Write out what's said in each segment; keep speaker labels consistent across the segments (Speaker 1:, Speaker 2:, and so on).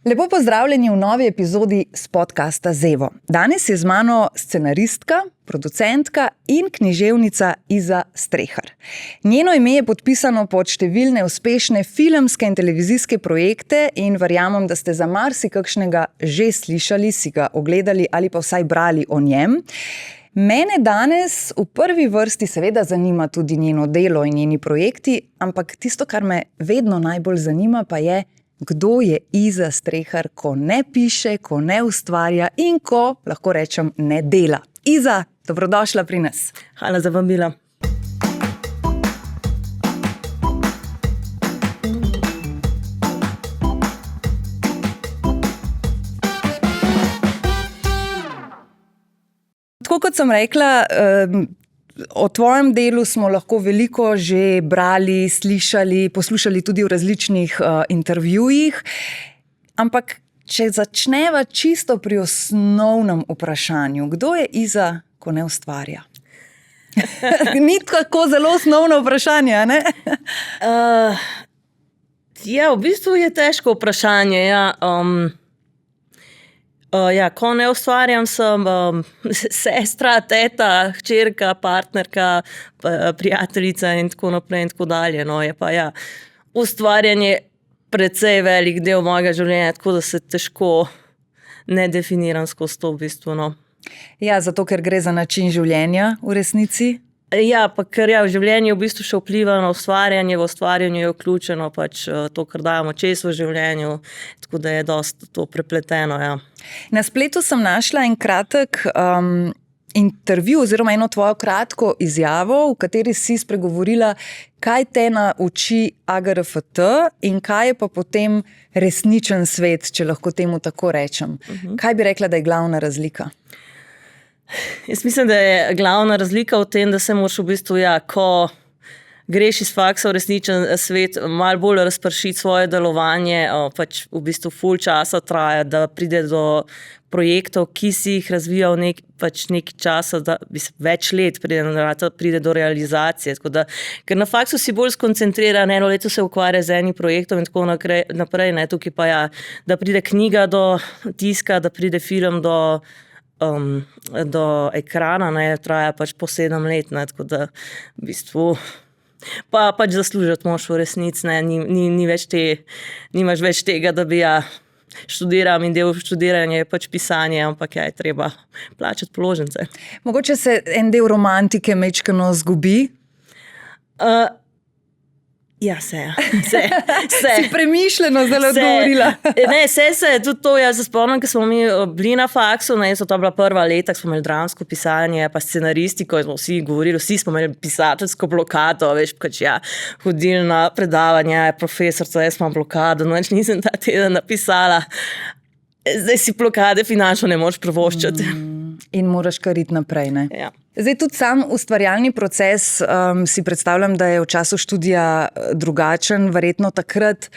Speaker 1: Lepo pozdravljeni v novi epizodi s podcasta Zevo. Danes je z mano scenaristka, producentka in književnica Iza Strehar. Njeno ime je podpisano pod številne uspešne filmske in televizijske projekte in verjamem, da ste za marsikakšnega že slišali, si ga ogledali ali pa vsaj brali o njem. Mene danes v prvi vrsti seveda zanima tudi njeno delo in njeni projekti, ampak tisto, kar me vedno najbolj zanima, pa je, kdo je Iza Strehar, ko ne piše, ko ne ustvarja in ko, lahko rečem, ne dela. Iza, dobrodošla pri nas.
Speaker 2: Hvala za vabilo.
Speaker 1: Tako kot sem rekla, o tvojem delu smo lahko veliko že brali, slišali, poslušali tudi v različnih intervjujih. Ampak, če začneva čisto pri osnovnem vprašanju, kdo je Iza, ko ne ustvarja? Ni tako zelo osnovno vprašanje, ne?
Speaker 2: V bistvu je težko vprašanje, ko ne ustvarjam, sem sestra, teta, hčerka, partnerka, prijateljica in tako naprej in tako dalje. No, je pa ustvarjanje precej velik del mojega življenja, tako da se težko ne definiram skozi to v bistvu. No.
Speaker 1: Ja, zato ker gre za način življenja v resnici.
Speaker 2: Ja, pa ker v življenju v bistvu še vpliva na ustvarjanje, v ustvarjanju je vključeno pač to, kar dajemo čez v življenju, tako da je dosti to prepleteno,
Speaker 1: Na spletu sem našla en kratek intervju oziroma eno tvojo kratko izjavo, v kateri si spregovorila, kaj te nauči AGRFT in kaj je pa potem resničen svet, če lahko temu tako rečem. Kaj bi rekla, da je glavna razlika?
Speaker 2: Jaz mislim, da je glavna razlika v tem, da se moraš v bistvu, ko greš iz faksa v resničen svet, malo bolj razpršiti svoje delovanje, pač v bistvu ful časa traja, da pride do projektov, ki si jih razvijal nekaj časa, več let pride do realizacije. Ker na faksu si bolj skoncentriran, eno leto se ukvarja z enim projektom in tako naprej, tukaj pa da pride knjiga do tiska, da pride film do ekrana, traja pač po 7 let, tako da v bistvu pa pač zaslužiti moš v resnici, nimaš več tega, da bi študiram in del študiranja je pač pisanje, ampak je treba plačati položnice.
Speaker 1: Mogoče se en del romantike majčkeno zgubi?
Speaker 2: Se.
Speaker 1: Si premišljeno zelo odgovorila.
Speaker 2: Se je tudi to, jaz se spomnim, ko smo mi bili na faksu, so to bila prva leta, ko smo imeli dramsko pisanje, pa scenaristiko, smo vsi govorili, vsi smo imeli pisateljsko blokado, hodili na predavanja, profesorca, jaz imam blokado, nisem ta teden napisala. Zdaj si blokade finančno ne moreš privoščiti.
Speaker 1: In moraš kar iti naprej, ne?
Speaker 2: Ja.
Speaker 1: Zdaj tudi sam ustvarjalni proces si predstavljam, da je v času študija drugačen, verjetno takrat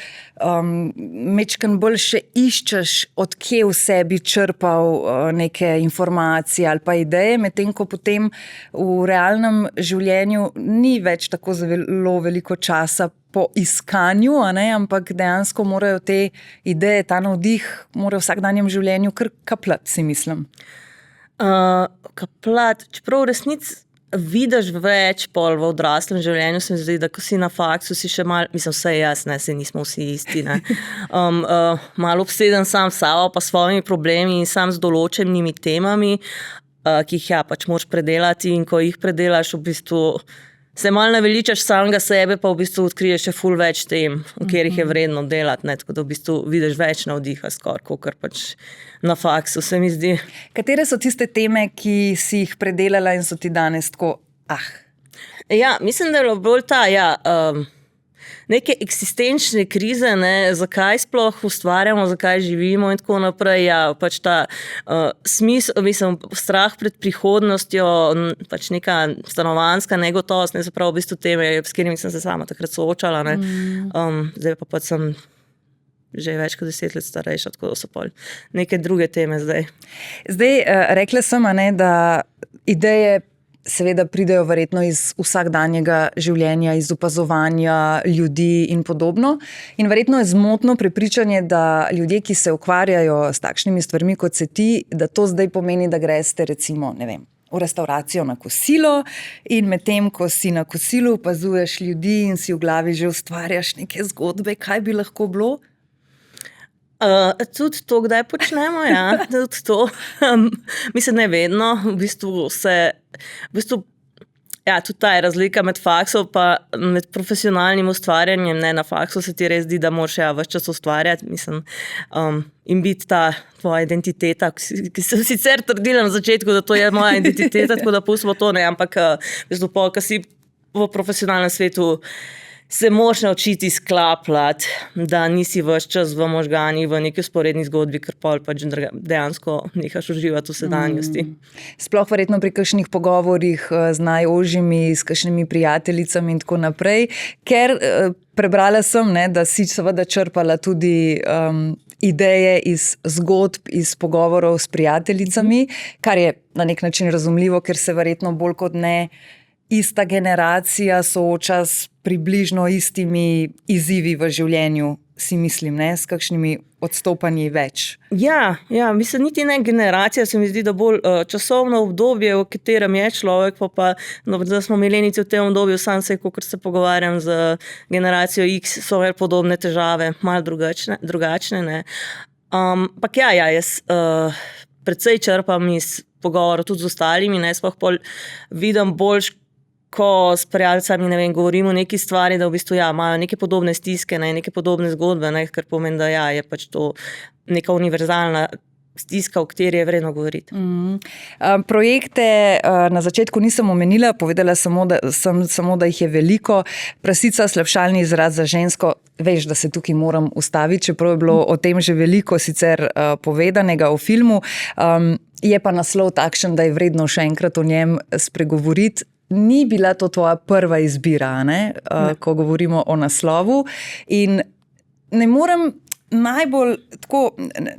Speaker 1: majčkeno bolj še iščeš, od kje v sebi črpal neke informacije ali pa ideje, medtem ko potem v realnem življenju ni več tako zelo veliko časa po iskanju, ampak dejansko morajo te ideje, ta navdih, mora v vsakdanjem življenju kar kapljati, si mislim.
Speaker 2: Čeprav v resnici vidiš več pol v odraslem življenju, se mi zdi, da ko si na faksu, si še malo, mislim, vse jaz, se nismo vsi isti, malo obseden sam s sabo, pa s svojimi problemi in sam z določenimi temami, ki jih pač moraš predelati in ko jih predelaš, v bistvu se malo naveličaš samega sebe, pa v bistvu odkriješ še ful več tem, v katerih je vredno delati, tako da v bistvu vidiš več navdiha skoraj, kakor pač na faksu, se mi zdi.
Speaker 1: Katere so tiste teme, ki si jih predelala in so ti danes tako,
Speaker 2: mislim, da je bilo bolj ta, neke eksistenčne krize, zakaj sploh ustvarjamo, zakaj živimo in tako naprej, pač ta smisel, mislim, strah pred prihodnostjo, pač neka stanovanjska negotovost, se pravi v bistvu teme, s katerimi sem se sama takrat soočala, zdaj pa pač sem že več kot 10 let starejša, tako da so pol neke druge teme zdaj.
Speaker 1: Zdaj, rekla sem, da ideje seveda pridejo verjetno iz vsakdanjega življenja, iz opazovanja ljudi in podobno. In verjetno je zmotno prepričanje, da ljudje, ki se ukvarjajo s takšnimi stvarmi, kot se ti, da to zdaj pomeni, da greste recimo, ne vem, v restauracijo na kosilo in medtem, ko si na kosilu, opazuješ ljudi in si v glavi že ustvarjaš neke zgodbe, kaj bi lahko bilo.
Speaker 2: Tudi to, kdaj počnemo, ja, tudi to. Mislim, ne vedno, ja, tudi ta je razlika med faksom pa med profesionalnim ustvarjanjem. Ne, na faksu se ti res zdi, da moraš ves čas ustvarjati, mislim, in biti ta tvoja identiteta, ki sem sicer trdila na začetku, da to je moja identiteta, tako da pustimo to, ne, ampak ko si v profesionalnem svetu, se moraš naučiti sklapljati, da nisi ves čas v možganih, v neki vzporedni zgodbi, ker pač dejansko nehaš uživati v sedanjosti.
Speaker 1: Sploh verjetno pri kakšnih pogovorih z najožjimi, s kakšnimi prijateljicami in tako naprej, ker prebrala sem, ne, da si seveda črpala tudi ideje iz zgodb, iz pogovorov s prijateljicami, kar je na nek način razumljivo, ker se verjetno bolj kot ne ista generacija sooča s približno istimi izzivi v življenju, si mislim, ne, s kakšnimi odstopanji več.
Speaker 2: Ja, mislim, niti ne generacija, se mi zdi, da bolj časovno obdobje, v katerem je človek, da smo milenici v tem obdobju, sam se, kot se pogovarjam z generacijo X, so podobne težave, malo drugačne, ne. Ampak jaz precej črpam iz pogovorov tudi z ostalimi, ne, sploh pol vidim bolj, ko s prijateljicami, ne vem, govorimo o neki stvari, da v bistvu imajo neke podobne stiske, ne, neke podobne zgodbe, ne, kar pomeni, da je pač to neka univerzalna stiska, o kateri je vredno govoriti.
Speaker 1: Projekte na začetku nisem omenila, povedala samo, da jih je veliko. Prasica, slabšalni izraz za žensko, veš, da se tukaj moram ustaviti, čeprav je bilo o tem že veliko sicer povedanega v filmu. Je pa naslov takšen, da je vredno še enkrat o njem spregovoriti. Ni bila to tvoja prva izbira, ne? Ko govorimo o naslovu. In ne morem najbolj tako,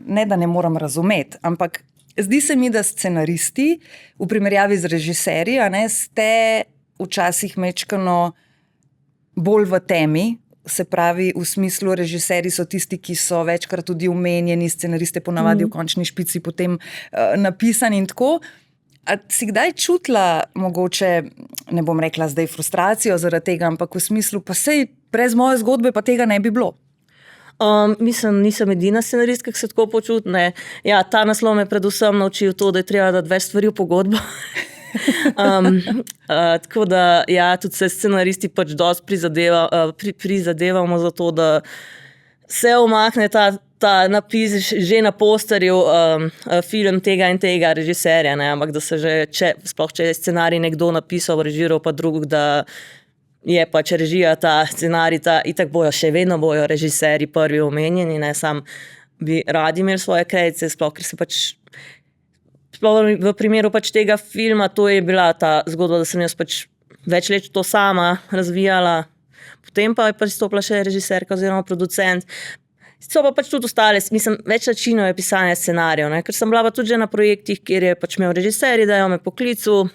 Speaker 1: ne da ne morem razumeti, ampak zdi se mi, da scenaristi v primerjavi z režiserji, ste včasih mečkano bolj v temi, se pravi v smislu režiserji so tisti, ki so večkrat tudi omenjeni, scenariste ponavadi v končni špici potem napisani in tako. A si kdaj čutila mogoče, ne bom rekla zdaj frustracijo zaradi tega, ampak v smislu, pa sej brez moje zgodbe pa tega ne bi bilo?
Speaker 2: Mislim, nisem edina scenaristka, ki se tako počuti, ne. Ja, ta naslov me predvsem naučil to, da je treba dati več stvari v pogodbo. Tako da, ja, tudi se scenaristi pač dosti prizadevamo za to, da se umakne ta napis že na posterju film tega in tega režiserja, ne, ampak da se že, sploh če je scenarij nekdo napisal, režiral pa drug, da je pač režija ta scenarij, itak še vedno bojo režiserji prvi omenjeni, ne, sam bi radi imeli svoje kredice, sploh ker se pač v primeru pač tega filma, to je bila ta zgodba, da sem jaz pač več let to sama razvijala, potem pa je pristopila še režiserka oziroma producent. So pa pač tudi ostale, mislim, več načinov je pisanje scenarijev, ne, ker sem bila pa tudi že na projektih, kjer je pač imel režiserji, da me poklical,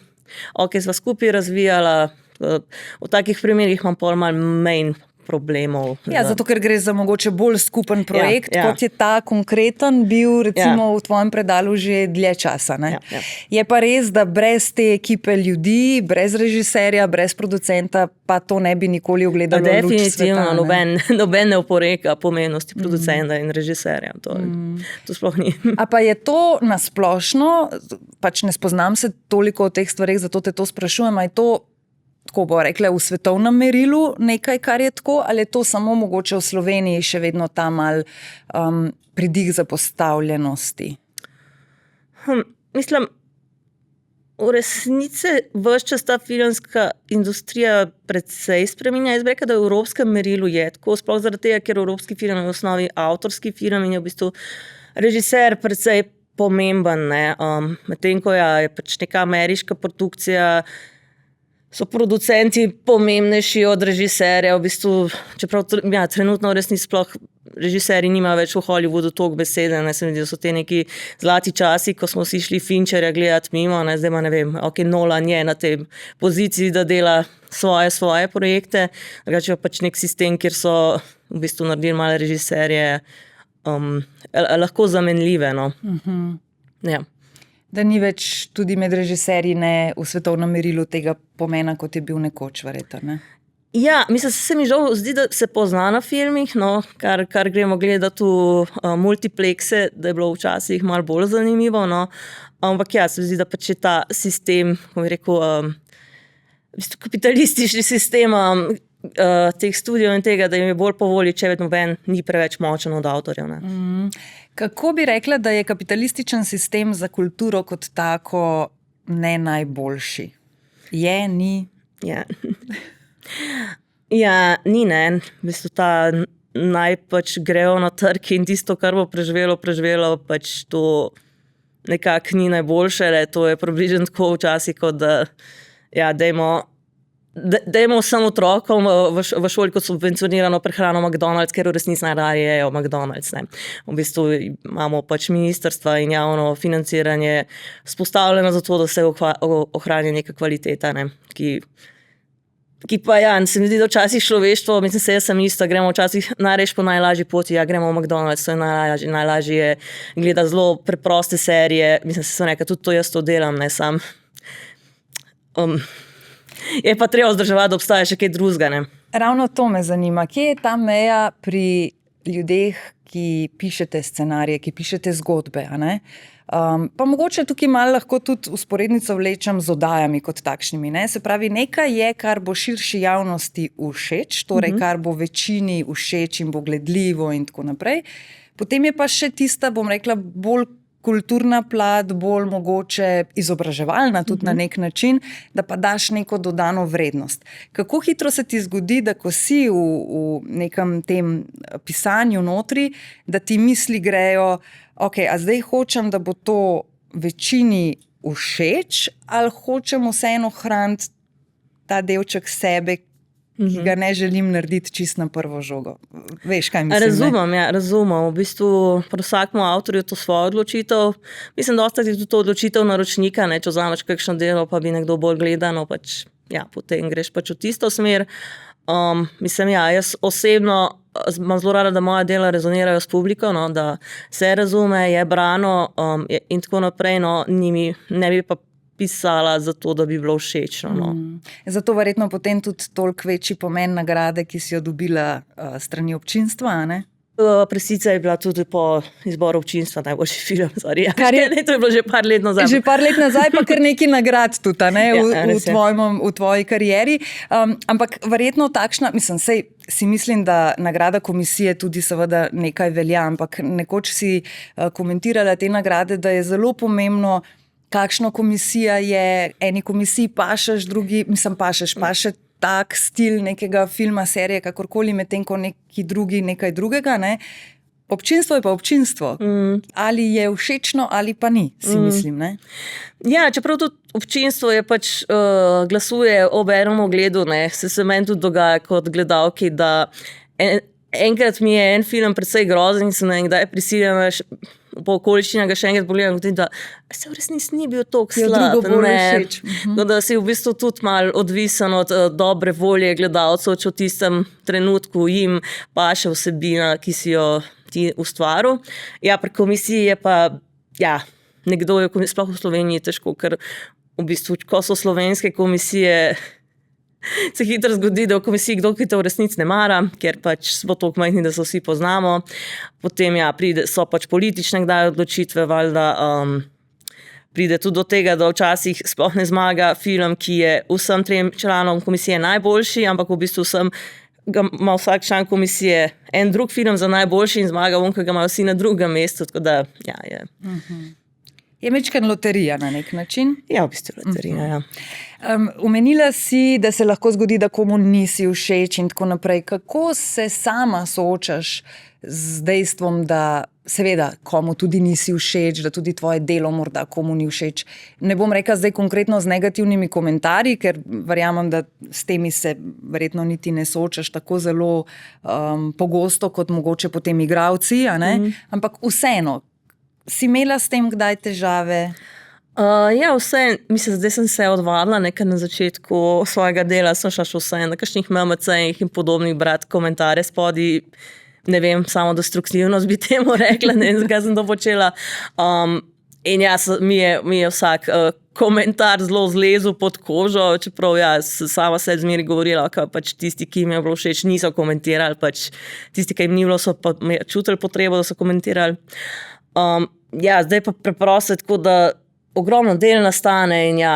Speaker 2: sva skupaj razvijala, v takih primerih imam pol malo manj problemov.
Speaker 1: Ja, zato ker gre za mogoče bolj skupen projekt, kot je ta konkreten bil recimo v tvojem predalu že dlje časa. Ne?
Speaker 2: Ja.
Speaker 1: Je pa res, da brez te ekipe ljudi, brez režiserja, brez producenta, pa to ne bi nikoli ugledalo luč sveta.
Speaker 2: Definitivno, noben ne oporeka pomenosti producenta in režiserja. To sploh ni.
Speaker 1: A pa je to nasplošno, pač ne spoznam se toliko o teh stvareh, zato te to sprašujem, a je to, tako bo rekla, v svetovnem merilu nekaj, kar je tako, ali je to samo mogoče v Sloveniji še vedno ta mal pridih zapostavljenosti?
Speaker 2: Mislim, v resnici ves čas ta filmska industrija precej spreminja. Jaz bi rekla, da v evropskem merilu je tako, sploh zaradi tega, ker evropski film je v osnovi avtorski film in je v bistvu režiser precej pomemben, ne. Medtem ko je pač neka ameriška produkcija, so producenti pomembnejši od režiserja, v bistvu, čeprav trenutno v resnici sploh režiserji nima več v Hollywoodu toliko besede, ne, se mi zdi, da so te neki zlati časi, ko smo si šli Fincherja gledati mimo, ne, zdaj ne vem, Nolan je na tej poziciji, da dela svoje projekte, drugače je pač nek sistem, kjer so v bistvu naredili male režiserje lahko zamenljive, no. Ja.
Speaker 1: Da ni več tudi med režiserji ne v svetovnem merilu tega pomena, kot je bil nekoč, verjetno, ne?
Speaker 2: Ja, mislim, se mi žal zdi, da se pozna na filmih, no, kar gremo gledati v multiplexe, da je bilo včasih malo bolj zanimivo, no. Ampak ja, se mi zdi, da pač je ta sistem, kako bi rekel, kapitalistični sistem teh studijev in tega, da jim je bolj po volji, če vedno ven ni preveč močen od avtorjev, ne.
Speaker 1: Kako bi rekla, da je kapitalističen sistem za kulturo kot tako ne najboljši? Je, ni?
Speaker 2: Ja. Ja, ni, ne. V bistvu ta naj pač grejo na trg in tisto, kar bo preživelo, pač to nekako ni najboljše, le to je približno tako včasih, kot da ja, dajmo samo otrokom v šoli kot subvencionirano prehrano McDonald's, ker v resnici najraje jejo McDonald's, ne. V bistvu imamo pač ministrstva in javno financiranje vzpostavljeno za to, da se ohranja neka kvaliteta, ne, ki pa ja, se mi zdi, da včasih človeštvo, mislim se, jaz sem isto, gremo včasih najreš po najlažji poti, ja, gremo v McDonald's, to je najlažje je gledati zelo preproste serije, mislim, se sem rekel, tudi to jaz to delam, ne, sam. Je pa treba vzdrževati, da obstaja še kaj drugega, ne.
Speaker 1: Ravno to me zanima, kje je ta meja pri ljudeh, ki pišete scenarije, ki pišete zgodbe, a ne? Pa mogoče tukaj malo lahko tudi usporednico vlečem z oddajami kot takšnimi, ne? Se pravi, nekaj je, kar bo širši javnosti všeč, torej kar bo večini všeč in bo gledljivo in tako naprej. Potem je pa še tista, bom rekla, bolj kulturna plat, bolj mogoče izobraževalna tudi na nek način, da pa daš neko dodano vrednost. Kako hitro se ti zgodi, da ko si v nekem tem pisanju notri, da ti misli grejo, ok, a zdaj hočem, da bo to večini všeč, ali hočem vseeno ohraniti ta delček sebe, ki ga ne želim narediti čist na prvo žogo. Veš, kaj mislim?
Speaker 2: Razumem, ja, razumem. V bistvu pri vsakemu avtorju je to svoja odločitev. Mislim, da je tudi to odločitev naročnika, ne, če vzameš kakšno delo, pa bi nekdo bolj gledano, pač, ja, potem greš pač v tisto smer. Mislim, ja, jaz osebno imam zelo rada, da moja dela rezonirajo s publiko, no, da se razume, je brano in tako naprej, no, ne bi pa pisala zato, da bi bilo všečno. No.
Speaker 1: Zato verjetno potem tudi toliko večji pomen nagrade, ki si jo dobila strani občinstva, a ne?
Speaker 2: Presica je bila tudi po izboru občinstva najboljši film. Sorry. To je bilo že par let nazaj.
Speaker 1: Že par let nazaj, pa kar nekaj nagrad tudi, ne, v tvoji karieri. Ampak verjetno takšna, mislim, si mislim, da nagrada komisije tudi seveda nekaj velja, ampak nekoč si komentirala te nagrade, da je zelo pomembno, kakšna komisija je, eni komisiji pašeš, drugi, mislim, paše tak stil nekega filma, serije, kakorkoli, medtem ko neki drugi nekaj drugega, ne. Občinstvo je pa občinstvo. Ali je všečno, ali pa ni, si mislim, ne.
Speaker 2: Ja, čeprav tudi občinstvo je pač glasuje ob enem ogledu, ne, se meni tudi dogaja kot gledalki, da enkrat mi je en film precej grozen in sem nekdaj prisiljena po okoliščinah ga še enkrat pogledam, da se v resnici ni bil toliko slab. Da si v bistvu tudi malo odvisen od dobre volje gledalcev, če v tistem trenutku jim paše vsebina, ki si jo ti ustvaril. Ja, pri komisiji je pa, ja, nekdo je, sploh v Sloveniji težko, ker v bistvu, ko so slovenske komisije, se hitro zgodi, da v komisiji kdo, ki te v resnici ne mara, ker pač smo toliko majhni, da se vsi poznamo. Potem ja, so pač politične kdaj odločitve, valjda pride tudi do tega, da včasih sploh ne zmaga film, ki je vsem trem članom komisije najboljši, ampak v bistvu ima vsak član komisije en drug film za najboljši in zmaga on, ki ga imajo vsi na drugem mestu, tako da ja, je.
Speaker 1: Je mečkan loterija na nek način.
Speaker 2: Ja, v bistvu loterija, ja.
Speaker 1: Omenila si, da se lahko zgodi, da komu nisi všeč in tako naprej. Kako se sama soočaš z dejstvom, da seveda komu tudi nisi všeč, da tudi tvoje delo morda komu ni všeč? Ne bom rekla zdaj konkretno z negativnimi komentarji, ker verjamem, da s temi se verjetno niti ne soočaš tako zelo pogosto kot mogoče potem igravci, a ne? Ampak vseeno, si imela s tem kdaj težave?
Speaker 2: Ja, vse, mislim, zdaj sem se odvadila, nekaj na začetku svojega dela sem šla še vse na kakšnih MMC-jih in podobnih brati komentarje spodaj, ne vem, samodestruktivnost bi temu rekla, ne vem, zakaj sem to počela. In ja, mi je vsak komentar zelo zlezel pod kožo, čeprav ja, sama se zmeri govorila, da pač tisti, ki jim je bilo všeč, niso komentirali, pač tisti, ki jim ni bilo, so pa čutili potrebo, da so komentirali. Ja, zdaj pa preprosto tako, da ogromno del nastane in ja,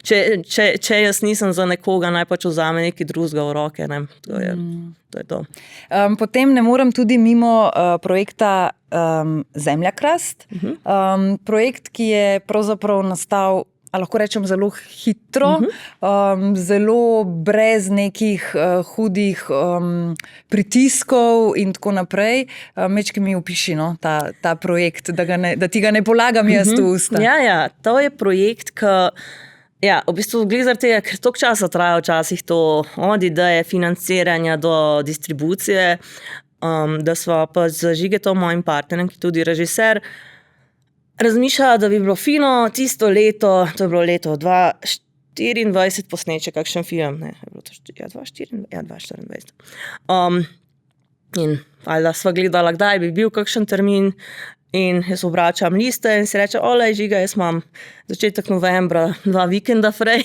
Speaker 2: če jaz nisem za nekoga, naj pač vzame nekaj drugega v roke, ne, to je to.
Speaker 1: Potem ne morem tudi mimo projekta Zemljakrast. Projekt, ki je pravzaprav nastal, lahko rečem, zelo hitro, zelo brez nekih hudih pritiskov in tako naprej. Mečki mi opiši ta projekt, da ti ga ne polagam jaz v usta.
Speaker 2: Ja, to je projekt, ki ja, v bistvu glede zaradi tega, ker toliko časa traja včasih to od ideje financiranja do distribucije, da sva pa z Žigetom, mojim partnerjem, ki je tudi režiser, razmišljala, da bi bilo fino tisto leto, to je bilo leto 2024, posneče kakšen film, ne, je bilo to 2024. In da sva gledala, kdaj bi bil kakšen termin in jaz obračam liste in si reče, olej Žiga, jaz imam začetek novembra 2 vikenda fraj,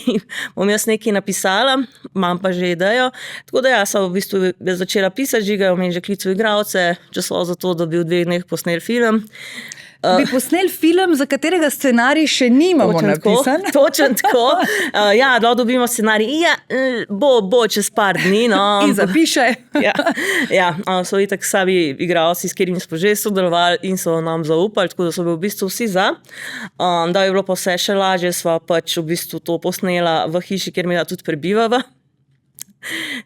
Speaker 2: bom jaz nekaj napisala, imam pa že idejo. Tako da ja, sem v bistvu začela pisati, Žiga je meni že klical igralce, časov za to, da bi v 2 dneh posnel film.
Speaker 1: Bi posnel film, za katerega scenarij še nimamo napisan?
Speaker 2: Točno tako. Ja, da dobimo scenarij. Ja, bo čez par dni. No.
Speaker 1: In zapiše.
Speaker 2: Ja, so itak sami igralci, s katerimi smo že sodelovali in so nam zaupali, tako da so bili v bistvu vsi za. Da je bilo pa vse še lažje, sva pač v bistvu to posnela v hiši, kjer mi da tudi prebivava.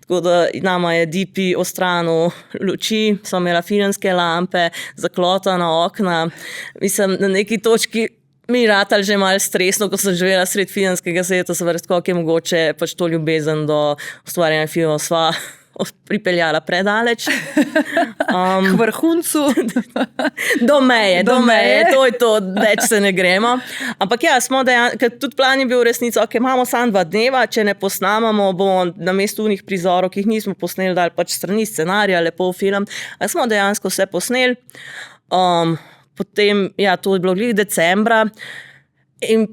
Speaker 2: Tako da nama je DP ostranil luči, so imela filmske lampe, zaklotana okna. Mislim, na neki točki mi je ratal že malo stresno, ko sem živela sred filmskega sveta, kako je mogoče pač to ljubezen do ustvarjanja filmov sva pripeljala predaleč.
Speaker 1: K vrhuncu.
Speaker 2: Do meje, to je to, več se ne gremo. Ampak ja, smo ker tudi plan je bil v resnici, ok, imamo samo 2 dneva, če ne posnamamo, bomo na mestu unih prizorov, ki jih nismo posneli, dali pač strani scenarija, lepo film. A smo dejansko vse posneli. Potem, ja, to je bilo glih decembra in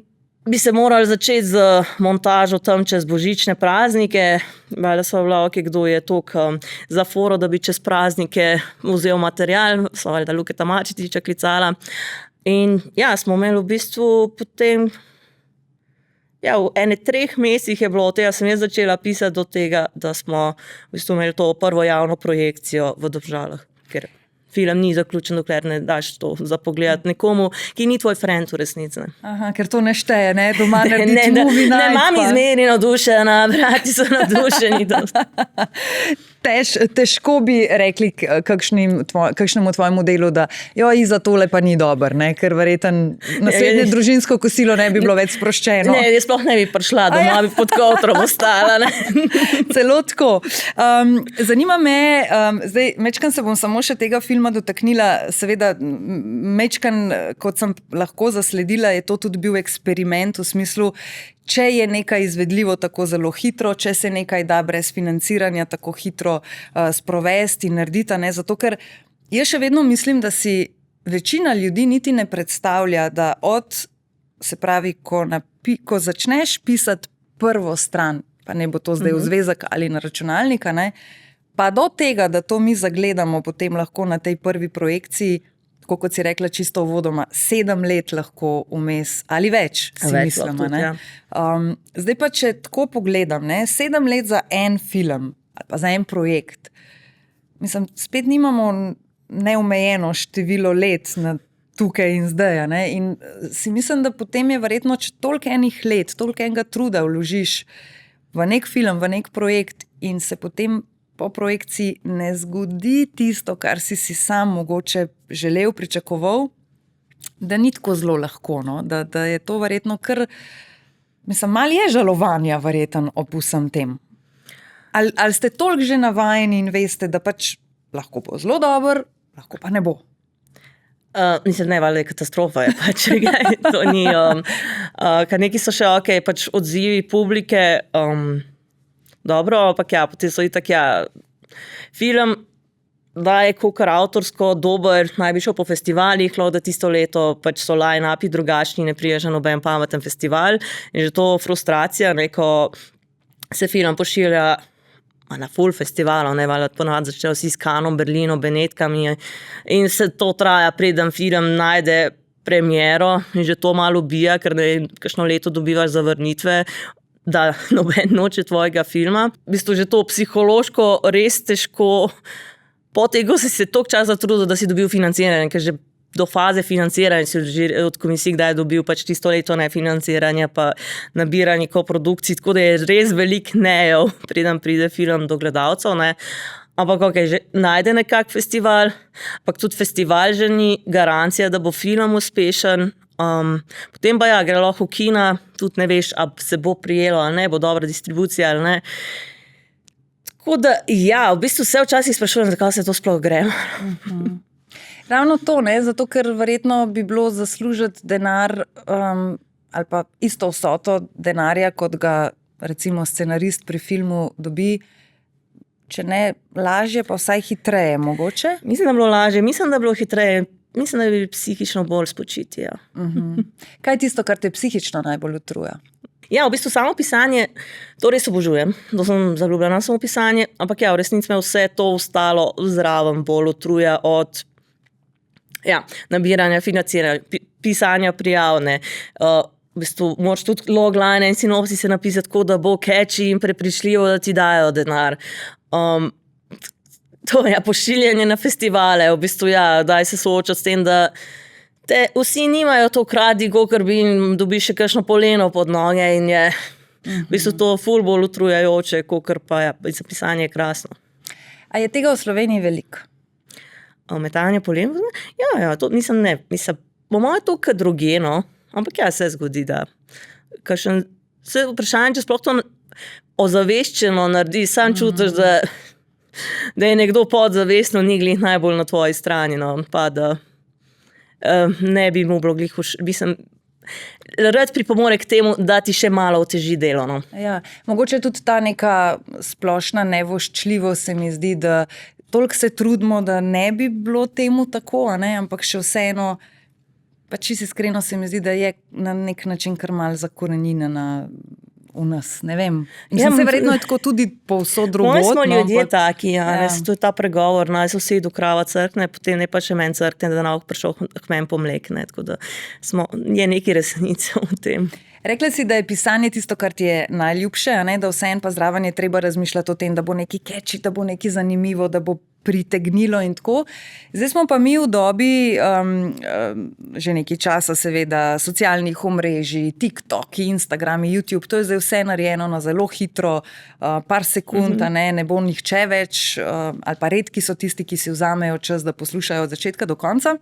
Speaker 2: bi se morali začeti z montažo tam čez božične praznike. Da so bila, kdo je toliko za foro, da bi čez praznike vzel material, so da Luketa Mačetiča klicala. In ja, smo imeli v bistvu potem, ja, v 3 mesecih je bilo od tega, sem jaz začela pisati do tega, da smo v bistvu imeli to prvo javno projekcijo v Domžalah, ker film ni zaključen, dokler ne daš to za pogled nekomu, ki ni tvoj friend v resnici.
Speaker 1: Aha, ker to ne šteje, ne? Doma narediti movie night.
Speaker 2: Ne, mami zmeri navdušena, brati so navdušeni.
Speaker 1: Težko bi rekli kakšnemu tvojemu delu, da Iza tole pa ni dober, ne? Ker verjetno naslednje družinsko kosilo ne bi bilo več sproščeno.
Speaker 2: Ne, jaz sploh ne bi prišla, doma bi pod kotrom ostala.
Speaker 1: Celo tako. Zanima me, zdaj mečkan se bom samo še tega filma dotaknila, seveda mečkan, kot sem lahko zasledila, je to tudi bil eksperiment v smislu, če je nekaj izvedljivo tako zelo hitro, če se nekaj da brez financiranja tako hitro sprovesti in narediti, ne? Zato ker jaz še vedno mislim, da si večina ljudi niti ne predstavlja, da se pravi, ko začneš pisati prvo stran, pa ne bo to zdaj v zvezek ali na računalnika, ne? Pa do tega, da to mi zagledamo potem lahko na tej prvi projekciji, tako kot si rekla čisto uvodoma, 7 let lahko vmes ali več, si mislimo. Ja. Zdaj pa, če tako pogledam, 7 let za en film ali pa za en projekt, mislim, spet nimamo neomejeno število let na tukaj in zdaj. A ne? In si mislim, da potem je verjetno, če toliko enih let, toliko enega truda vložiš v nek film, v nek projekt in se potem po projekciji ne zgodi tisto, kar si sam mogoče želel, pričakoval, da ni tako zelo lahko, no? Da je to verjetno kar, mislim, malo je žalovanja verjetno ob vsem tem. Ali ste toliko že navajeni in veste, da pač lahko bo zelo dober, lahko pa ne bo?
Speaker 2: Mislim, ne, valjda je katastrofa, je pač, to ni, kar neki so še ok, pač odzivi publike, dobro, ampak ja, potem so itak, ja, film, da je kakor avtorsko dober, naj bi šel po festivalih, da tisto leto pač so line-upi drugačni, ne prije že noben pameten festival in že to frustracija, ko se film pošilja na full festivalov, ne, valjda ponavadi začnejo vsi s Cannom, Berlinom, Benetkami in se to traja, preden film najde premiero in že to malo ubija, ker ne, kakšno leto dobivaš zavrnitve, da noben noče tvojega filma. V bistvu že to psihološko res težko, po tega si se toliko časa trudil, da si dobil financiranje, ker že do faze financiranja si že od komisij kdaj dobil pač tisto leto nefinanciranja pa nabiranje koprodukcij, tako da je res velik nejev, preden pride film do gledalcev, ne. Ampak ok, že najde nekak festival, ampak tudi festival že ni garancija, da bo film uspešen. Potem pa ja, gre lahko v kina, tudi ne veš, ali se bo prijelo ali ne, bo dobra distribucija ali ne. Tako da ja, v bistvu se včasih sprašujem, zakaj se to sploh gre.
Speaker 1: Ravno to, ne, zato ker verjetno bi bilo zaslužiti denar ali pa isto vsoto denarja, kot ga recimo scenarist pri filmu dobi, če ne lažje, pa vsaj hitreje mogoče.
Speaker 2: Mislim, da bi bilo lažje, mislim, da bi bilo hitreje, mislim, da bi psihično bolj spočiti. Ja.
Speaker 1: Kaj je tisto, kar te psihično najbolj utruja?
Speaker 2: Ja, v bistvu samo pisanje, to res obožujem, to sem zaljubljena samo pisanje, ampak ja, v resnici me vse to ostalo zraven bolj utruja od nabiranja, financiranja, pisanja prijavne. V bistvu moraš tudi logline in sinopsise napisati tako, da bo catchy in prepričljivo, da ti dajo denar. To je pošiljanje na festivale, v bistvu daj se soočati s tem, da te vsi nimajo toliko radi, kakor bi jim dobiš še kakšno poleno pod noge in je v bistvu to ful bolj utrujajoče, kakor pa pisanje je krasno.
Speaker 1: A je tega v Sloveniji veliko?
Speaker 2: Metanje polen? Ja, to mislim, ne. Mislim, po mojem to kot druge, no. Ampak ja, se zgodi, da se vprašanje, če sploh to ozaveščeno naredi, sam čutiš, da je nekdo podzavestno ni glih najbolj na tvoji strani, no, pa da ne bi mu bilo glih, mislim, rad pripomore k temu, da ti še malo oteži delo, no.
Speaker 1: Ja, mogoče tudi ta neka splošna nevoščljivost se mi zdi, da toliko se trudimo, da ne bi bilo temu tako, a ne, ampak še vseeno, pa čisto iskreno se mi zdi, da je na nek način kar malo zakorenjena v nas, ne vem. Mislim, se verjetno je tako tudi povsod drugod.
Speaker 2: Moji smo ljudje taki, to je ta pregovor, naj sosedu krava crkne, potem ne pa še meni crkne, da nauk prišel k meni pomlekne, tako da je nekaj resnice v tem.
Speaker 1: Rekla si, da je pisanje tisto, kar ti je najljubše, a ne? Da vseeno pa zraven je treba razmišljati o tem, da bo nekaj catchy, da bo nekaj zanimivo, da bo pritegnilo in tako. Zdaj smo pa mi v dobi že nekaj časa seveda socialnih omrežij, TikTok, Instagram, YouTube, to je zdaj vse narejeno na zelo hitro, par sekund, ne bo nihče več, ali pa redki so tisti, ki si vzamejo čas, da poslušajo od začetka do konca.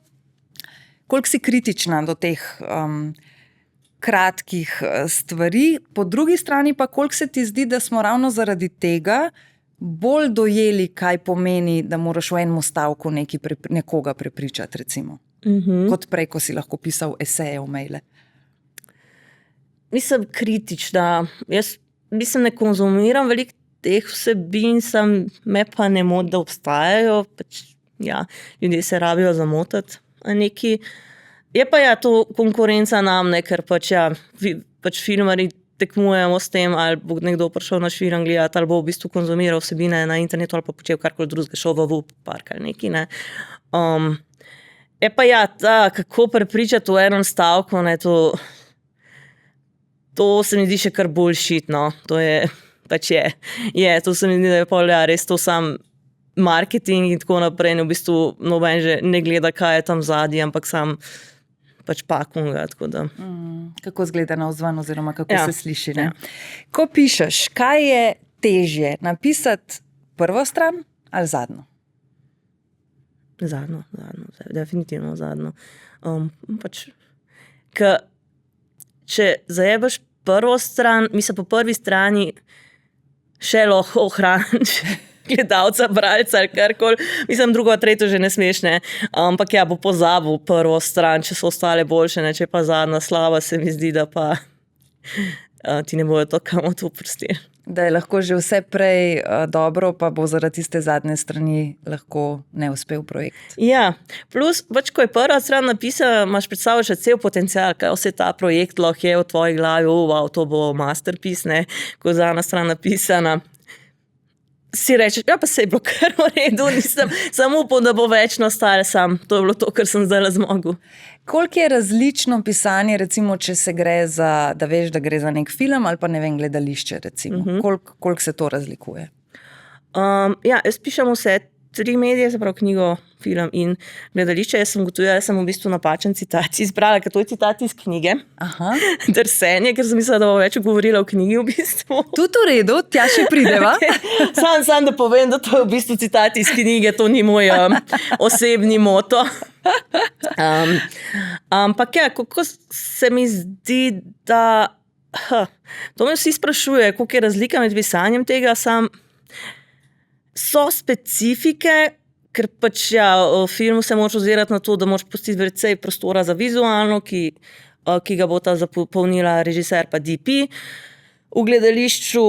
Speaker 1: Koliko si kritična do teh kratkih stvari, po drugi strani pa koliko se ti zdi, da smo ravno zaradi tega bolj dojeli, kaj pomeni, da moraš v enem stavku nekoga prepričati, recimo. Kot prej, ko si lahko pisal eseje v maile. Mislim, kritična. Jaz mislim, ne konzumiram veliko teh vsebin, me pa ne moti, da obstajajo. Ljudje se rabijo zamotati neki. Je pa to konkurenca nam, ker pač filmarji tekmujemo s tem, ali bo nekdo prišel naš film gledati, ali bo v bistvu konzumiral vsebine na internetu, ali pa počel karkoli drugega, šel v park ali neki, ne. Je pa kako prepričati v enem stavku, ne, to se mi zdi še kar bullshit, no. To je, to se mi zdi, da je res to sam
Speaker 2: marketing in tako naprej, in v bistvu noben že ne gleda, kaj je tam zadnji, ampak sam pač pakunga.
Speaker 1: Kako zgleda navzven, oziroma kako
Speaker 2: Ja.
Speaker 1: se sliši. Ne? Ko pišeš, kaj je težje, napisati prvo stran ali zadnjo?
Speaker 2: Zadnjo, definitivno zadnjo. Pač, če zajebeš prvo stran, mislim, po prvi strani še lahko ohraniš gledalca, bralca ali karkoli. Mislim, drugo, tretjo že ne smeš, ne. Ampak ja, bo pozabil prvo stran, če so ostale boljše, ne. Če pa zadnja slaba, se mi zdi, da pa ti ne bojo to kamo to oprostili.
Speaker 1: Da je lahko že vse prej dobro, pa bo zaradi tiste zadnje strani lahko neuspel projekt.
Speaker 2: Ja, plus, pač, ko je prva stran napisana, imaš pred sabo še cel potencial, kaj vse ta projekt lahko je v tvoji glavi, wow, to bo masterpiece, ne, ko je zadnja stran napisana. Si rečeš, ja, pa se je bilo kar v redu, nisem samo upal, da bo večno stale sam. To je bilo to, kar sem zdaj zmogel.
Speaker 1: Koliko je različno pisanje, recimo, če se gre za, da veš, da gre za nek film ali pa ne vem, gledališče, recimo. Koliko se to razlikuje?
Speaker 2: Ja, jaz pišem vse 3 medije, se pravi knjigo, film in gledališče. Jaz sem gotovila, da sem v bistvu napačen citat izbrala, ker to je citat iz knjige.
Speaker 1: Aha.
Speaker 2: Drsenje, ker sem mislila, da bo več govorila o knjigi v bistvu.
Speaker 1: Tudi v redu, tja še prideva.
Speaker 2: Sam da povem, da to je v bistvu citat iz knjige, to ni moj osebni moto. Ampak ja, kako se mi zdi, da to me vsi sprašuje, koliko je razlika med pisanjem tega, so specifike, ker pač ja, v filmu se moraš ozirati na to, da moraš pustiti precej prostora za vizualno, ki ga bo ta zapolnila režiser pa DP. V gledališču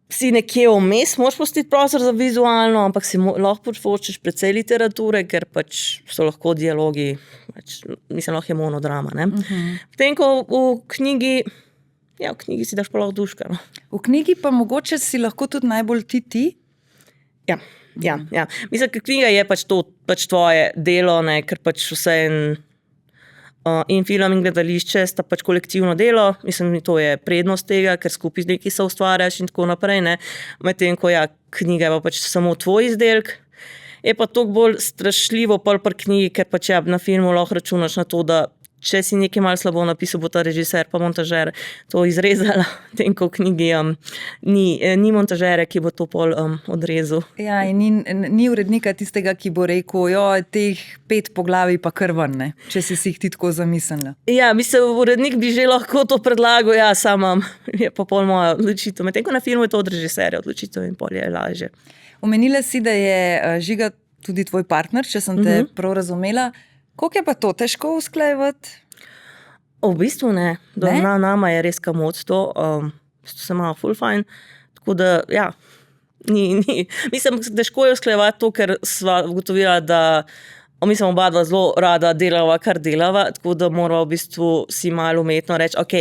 Speaker 2: si nekje vmes, moraš pustiti prostor za vizualno, ampak si lahko počeš precej literature, ker pač so lahko dialogi, pač, mislim, lahko je monodrama. Potem, ko v knjigi si daš pa lahko duška. No.
Speaker 1: V knjigi pa mogoče si lahko tudi najbolj ti.
Speaker 2: Ja. Mislim, ker knjiga je pač to pač tvoje delo, ne, ker pač vse in film in gledališče sta pač kolektivno delo. Mislim, to je prednost tega, ker skupaj nekaj se ustvarjaš in tako naprej. Ne. Medtem ko knjiga je pa pač samo tvoj izdelek. Je pa toliko bolj strašljivo pri knjigi, ker pač na filmu lahko računaš na to, da če si nekaj malo slabo napisal, bo ta režiser pa montažer to izrezala, tem ko v knjigi ni montažere, ki bo to pol odrezal.
Speaker 1: Ja, in ni urednika tistega, ki bo rekel, teh 5 poglavij pa kar ven, ne, če si jih ti tako zamislila.
Speaker 2: Ja, mislim, urednik bi že lahko to predlagal, ja, sama je pa pol moja odločitev. Medtem ko na filmu je to od režiserja odločitev in pol je lažje.
Speaker 1: Omenila si, da je Žiga tudi tvoj partner, če sem te prav razumela. Koliko je pa to težko usklajevati?
Speaker 2: V bistvu ne. Nama je res kamot to. Se malo ful fajn. Tako da, ja, ni. Mislim, težko je usklajevati to, ker sva ugotovila, da mislim, oba dva zelo rada delava, kar delava, tako da morava v bistvu si malo umetno reči, ok,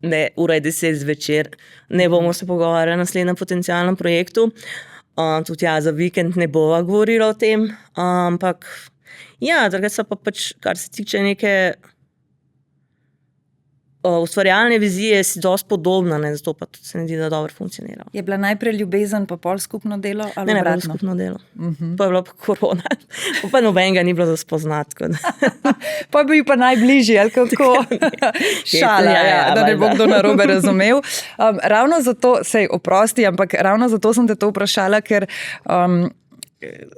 Speaker 2: ne, ura je 10 zvečer, ne bomo se pogovarjali na naslednjem potencialnem projektu. Tudi za vikend ne bova govorila o tem, ampak ja, drugače pa pač, kar se tiče neke ustvarjalne vizije, si dosti podobna, ne, zato pa tudi se ne zdi, da dobro funkcionira.
Speaker 1: Je bila najprej ljubezen, pa pol skupno delo? Ali
Speaker 2: ne,
Speaker 1: obratno?
Speaker 2: skupno delo. Pa je bila pa korona. Pa nobenega ni bilo za spoznat.
Speaker 1: Pa bi pa najbližji, ali kako? Šala, da ne bo kdo narobe razumel. Ravno zato, sej oprosti, ampak ravno zato sem te to vprašala, ker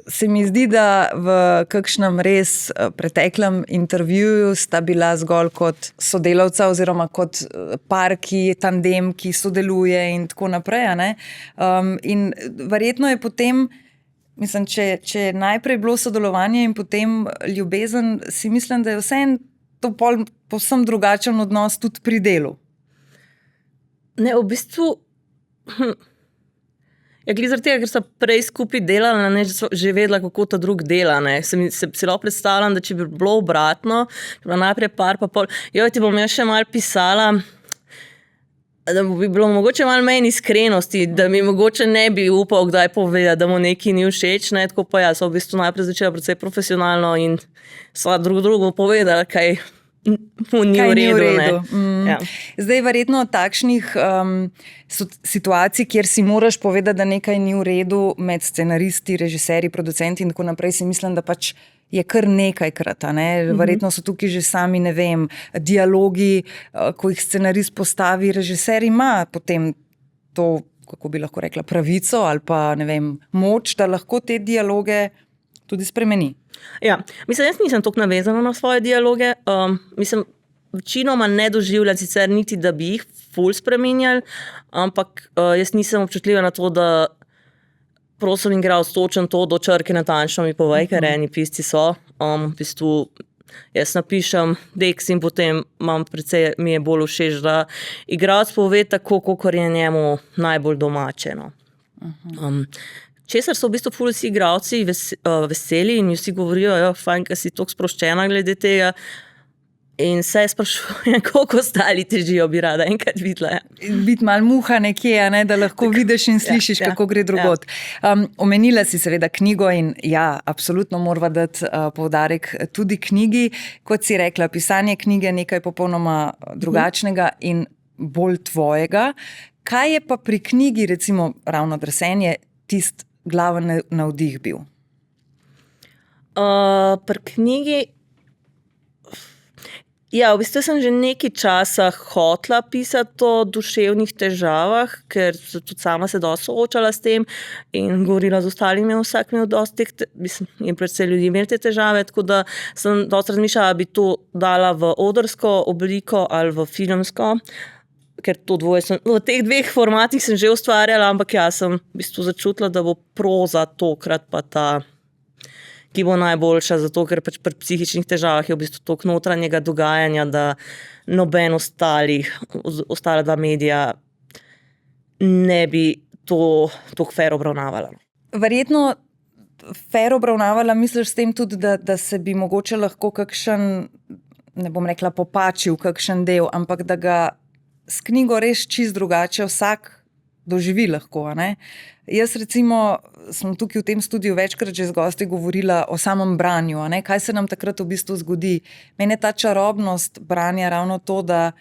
Speaker 1: se mi zdi, da v kakšnem res preteklem intervjuju sta bila zgolj kot sodelavca oziroma kot par, tandem, ki sodeluje in tako naprej. Ne? In verjetno je potem, mislim, če je najprej bilo sodelovanje in potem ljubezen, si mislim, da je vseeno to povsem drugačen odnos tudi pri delu.
Speaker 2: Ne, v bistvu zaradi tega, ker so prej skupaj delali, ne, že vedela, kako ta drug dela. Ne. Si lahko predstavljam, da če bi bilo obratno, bi bila najprej par pa pol, ti bom jaz še malo pisala, da bi bilo mogoče malo meni iskrenosti, da mi mogoče ne bi upal kdaj povedati, da mu nekaj ni všeč, ne, tako pa so v bistvu najprej začela precej profesionalno in sva drugo povedala, kaj mu ni
Speaker 1: Kaj
Speaker 2: v
Speaker 1: ni v
Speaker 2: redu.
Speaker 1: redu.
Speaker 2: Ja.
Speaker 1: Zdaj, verjetno takšnih situacij, kjer si moraš povedati, da nekaj ni v redu med scenaristi, režiserji, producenti in tako naprej, si mislim, da pač je kar nekajkrat. Verjetno so tukaj že sami, ne vem, dialogi, ko jih scenarist postavi, režiser ima potem to, kako bi lahko rekla, pravico ali pa, ne vem, moč, da lahko te dialoge tudi spremeni.
Speaker 2: Ja, mislim, jaz nisem tako navezana na svoje dialoge. Mislim, večinoma ne doživljam sicer niti, da bi jih ful spremenjali, ampak jaz nisem občutljiva na to, da prosim igralec točno to do črke natančno mi povej, ker eni pisci so. V bistvu jaz napišem tekst in potem mi je bolj všeč, da igralec pove tako, kakor je njemu najbolj domače. No. Česar so v bistvu ful vsi igralci veseli in vsi govorijo, fajn, ker si toliko sproščena glede tega. In se sprašujem, koliko ostali težijo, bi rada enkrat videla.
Speaker 1: Biti malo muha nekje, da lahko vidiš in slišiš, kako gre drugod. Omenila si seveda knjigo in ja, absolutno morava dati poudarek tudi knjigi. Kot si rekla, pisanje knjige je nekaj popolnoma drugačnega in bolj tvojega. Kaj je pa pri knjigi, recimo ravno Drsenje, tisti glaven navdih bil?
Speaker 2: Pri knjigi ja, v bistvu sem že nekaj časa hotela pisati o duševnih težavah, ker tudi sama se dosti soočala s tem in govorila z ostalimi, vsak imel dosti in predvsem ljudi imeli te težave, tako da sem dosti razmišljala, da bi to dala v odrsko obliko ali v filmsko, ker to dvoje v teh dveh formatih sem že ustvarjala, ampak jaz sem v bistvu začutila, da bo proza tokrat pa ta, ki bo najboljša, zato ker pač pri psihičnih težavah je v bistvu toliko notranjega dogajanja, da noben ostala dva medija ne bi to toliko fair obravnavala.
Speaker 1: Verjetno fair obravnavala, misliš s tem tudi, da se bi mogoče lahko kakšen, ne bom rekla popačil kakšen del, ampak da ga s knjigo res čist drugače vsak doživi lahko, ne? Jaz recimo sem tukaj v tem studiu večkrat že z gosti govorila o samem branju, ne? Kaj se nam takrat v bistvu zgodi. Mene ta čarobnost branja ravno to, da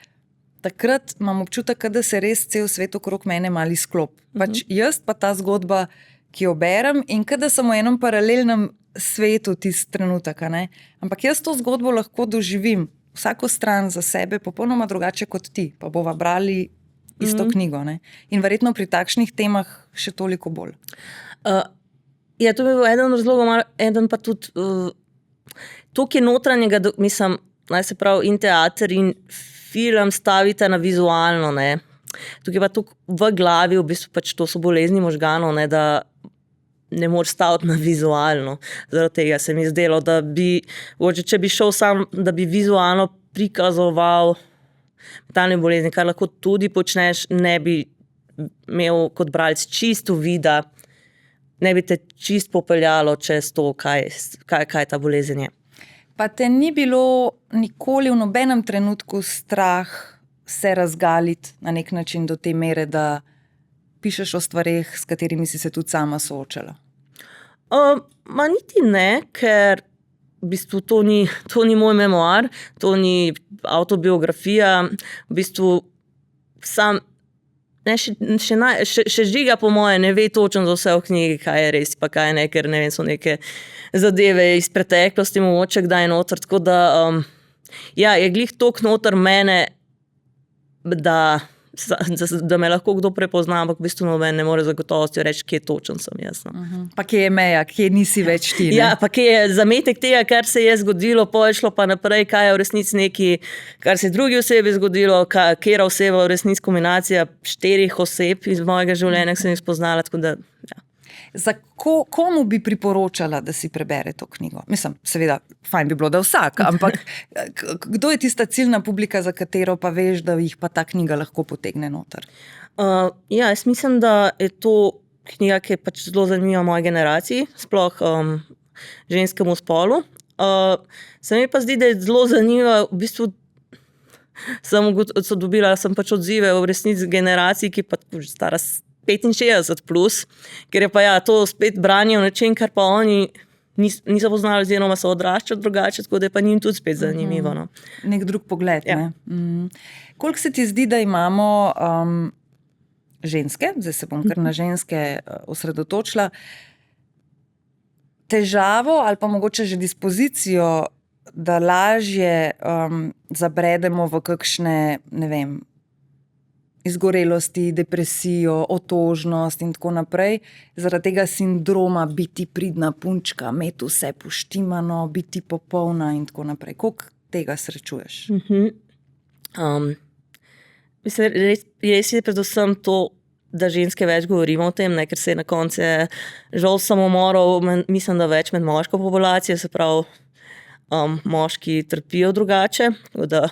Speaker 1: takrat imam občutek, da se res cel svet okrog mene malo izklop. Pač jaz pa ta zgodba, ki jo berem in da sem v enem paralelnem svetu tisti trenutek, ne? Ampak jaz to zgodbo lahko doživim vsako stran za sebe popolnoma drugače kot ti, pa bova brali isto knjigo. Ne? In verjetno pri takšnih temah še toliko bolj.
Speaker 2: Ja, to bi bil eden razlogov, eden pa tudi tukaj notranjega, mislim, naj se pravi in teater in film stavita na vizualno, ne. Tukaj pa tukaj v glavi, v bistvu pač to so bolezni možganov, ne, da ne moreš staviti na vizualno. Zaradi tega se mi zdelo, da bi, če bi šel sam, da bi vizualno prikazoval mentalne bolezni, kar lahko tudi počneš, ne bi imel kot bralec čisto vida, ne bi te čisto popeljalo čez to, kaj ta bolezen je.
Speaker 1: Pa te ni bilo nikoli v nobenem trenutku strah se razgaliti na nek način do te mere, da pišeš o stvareh, s katerimi si se tudi sama soočala?
Speaker 2: Niti ne, ker v bistvu to ni moj memoar, to ni avtobiografija, v bistvu sam še Žiga po moje ne ve točno za vse v knjigi, kaj je res, pa kaj ne, ker ne vem, so neke zadeve iz preteklosti mogoče kdaj noter, tako da ja, je glih toliko noter mene, da me lahko kdo prepozna, ampak v bistvu noben ne more zagotoviti reči, kje točen sem jaz.
Speaker 1: Pa kje je meja, kje nisi več ti? Ne?
Speaker 2: Ja, pa kje je zametek tega, kar se je zgodilo, šlo pa naprej, kaj je v resnici neki, kar se drugi osebi zgodilo, katera oseba v resnici kombinacija 4 oseb iz mojega življenja, ki sem jih spoznala, tako da ja.
Speaker 1: Komu bi priporočala, da si prebere to knjigo? Mislim, seveda, fajn bi bilo, da vsak, ampak kdo je tista ciljna publika, za katero pa veš, da jih pa ta knjiga lahko potegne noter?
Speaker 2: Ja, jaz mislim, da je to knjiga, ki je pač zelo zanimiva moji generaciji, sploh ženskemu spolu. Se mi pa zdi, da je zelo zanimiva, v bistvu sem pač odzive v resnici generaciji, ki pa stara 65 plus, ker je pa ja, to spet branje v nečem, kar pa oni niso poznali oziroma so odraščali drugače, tako da je pa njim tudi spet zanimivo. No.
Speaker 1: Nek drug pogled.
Speaker 2: Ja.
Speaker 1: Ne? Koliko se ti zdi, da imamo ženske, zdaj se bom kar na ženske osredotočila, težavo ali pa mogoče že dispozicijo, da lažje zabredemo v kakšne, ne vem, izgorelosti, depresijo, otožnost in tako naprej, zaradi tega sindroma biti pridna punčka, imeti vse poštimano, biti popolna in tako naprej. Koliko tega srečuješ?
Speaker 2: Mislim, res je predvsem to, da ženske več govorimo o tem, ne, ker se je na koncu žal samomorov, mislim, da več med moško populacijo, se pravi, moški trpijo drugače. Da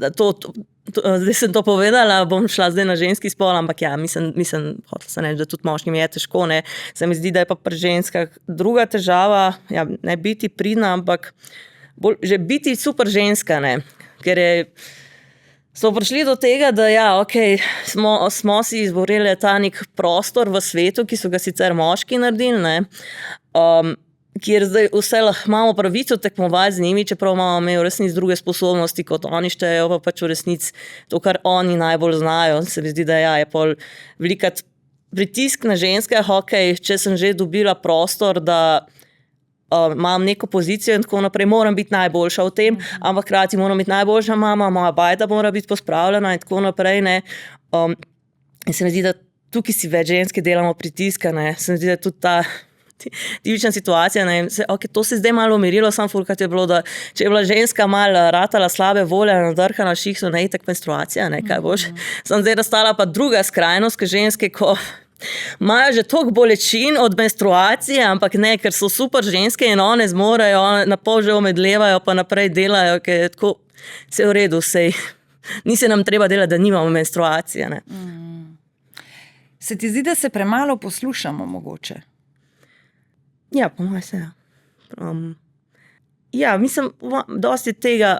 Speaker 2: zdaj sem to povedala, bom šla zdaj na ženski spol, ampak ja, mislim, hotel sem reči, da tudi moškim je težko. Ne. Se mi zdi, da je pa pri ženskah druga težava, ja, ne biti pridna, ampak že biti super ženska, ne, ker smo prišli do tega, da ja, okay, smo si izborili ta nek prostor v svetu, ki so ga sicer moški naredili, ne, kjer zdaj vse lahko imamo pravico tekmovati z njimi, čeprav imamo v resnici druge sposobnosti, kot oni štejejo, pa pač v resnici to, kar oni najbolj znajo. Se mi zdi, da ja, je pol velikrat pritisk na ženske, okay, če sem že dobila prostor, da imam neko pozicijo in tako naprej, moram biti najboljša v tem, ampak hkrati moram biti najboljša mama, moja bajta mora biti pospravljena in tako naprej. Ne. In se mi zdi, da tukaj si več ženske delamo pritiska. Ne. Se mi zdi, da tudi ta tipična situacija, ne. Okay, to se zdaj malo umirilo, samo fulkrat je bilo, da če je bila ženska malo ratala slabe volje, nadrhana šihso, ne, itak menstruacija, ne, kaj boš. Sem zdaj nastala pa druga skrajnost, ker ženske, ko imajo že toliko bolečin od menstruacije, ampak ne, ker so super ženske in one zmorejo, na pol že omedlevajo, pa naprej delajo, ker je tako, vse v redu, ni se nam treba delati, da nimamo menstruacije. Ne.
Speaker 1: Se ti zdi, da se premalo poslušamo mogoče?
Speaker 2: Ja, po mojem se. Ja, mislim, dosti tega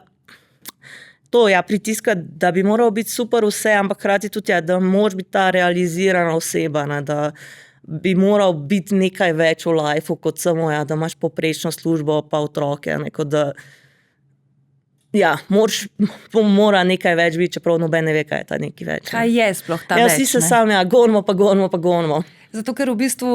Speaker 2: pritiska, da bi moral biti super vse, ampak hkrati tudi, ja, da moraš biti ta realizirana oseba, ne, da bi moral biti nekaj več v lifeu, kot samo, ja, da imaš poprečno službo pa otroke, neko, da ja, mora nekaj več biti, čeprav noben ne ve, kaj je ta nekaj več.
Speaker 1: Kaj je sploh ta več?
Speaker 2: Ja, vsi se sami, ja, gonimo.
Speaker 1: Zato, ker v bistvu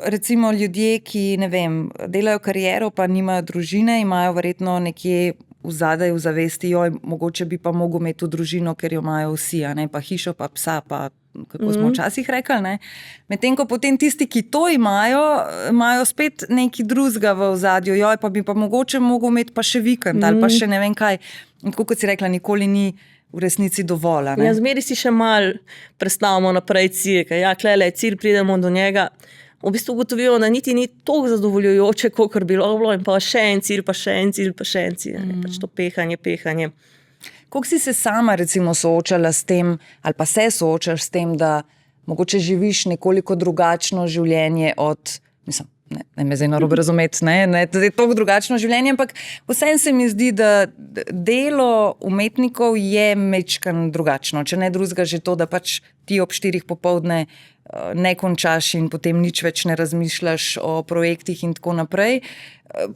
Speaker 1: recimo ljudje, ki, ne vem, delajo kariero, pa nimajo družine, imajo verjetno nekje vzadaj v zavesti, mogoče bi pa mogel imeti tu družino, ker jo imajo vsi, ne, pa hišo, pa psa, pa kako smo včasih rekli, ne. Medtem ko potem tisti, ki to imajo spet nekaj drugega v ozadju, pa bi pa mogoče mogel imeti pa še vikend ali pa še ne vem kaj. In tako kot si rekla, nikoli ni v resnici dovolj.
Speaker 2: Ja, zmeri si še malo prestavimo naprej cilj, ker ja, klele je cilj, pridemo do njega. V bistvu ugotovimo, da niti ni toliko zadovoljujoče, kolikor bi bilo, in pa še en cilj, pa še en cilj, pa še en cilj. Pač to pehanje.
Speaker 1: Koliko si se sama recimo soočala s tem, ali pa se soočaš s tem, da mogoče živiš nekoliko drugačno življenje od, mislim, ne me zdaj narobe razumeti, ne, da je toliko drugačno življenje, ampak vseeno se mi zdi, da delo umetnikov je majčkeno drugačno. Če ne drugega, že to, da pač ti ob 4 popoldne ne končaš in potem nič več ne razmišljaš o projektih in tako naprej.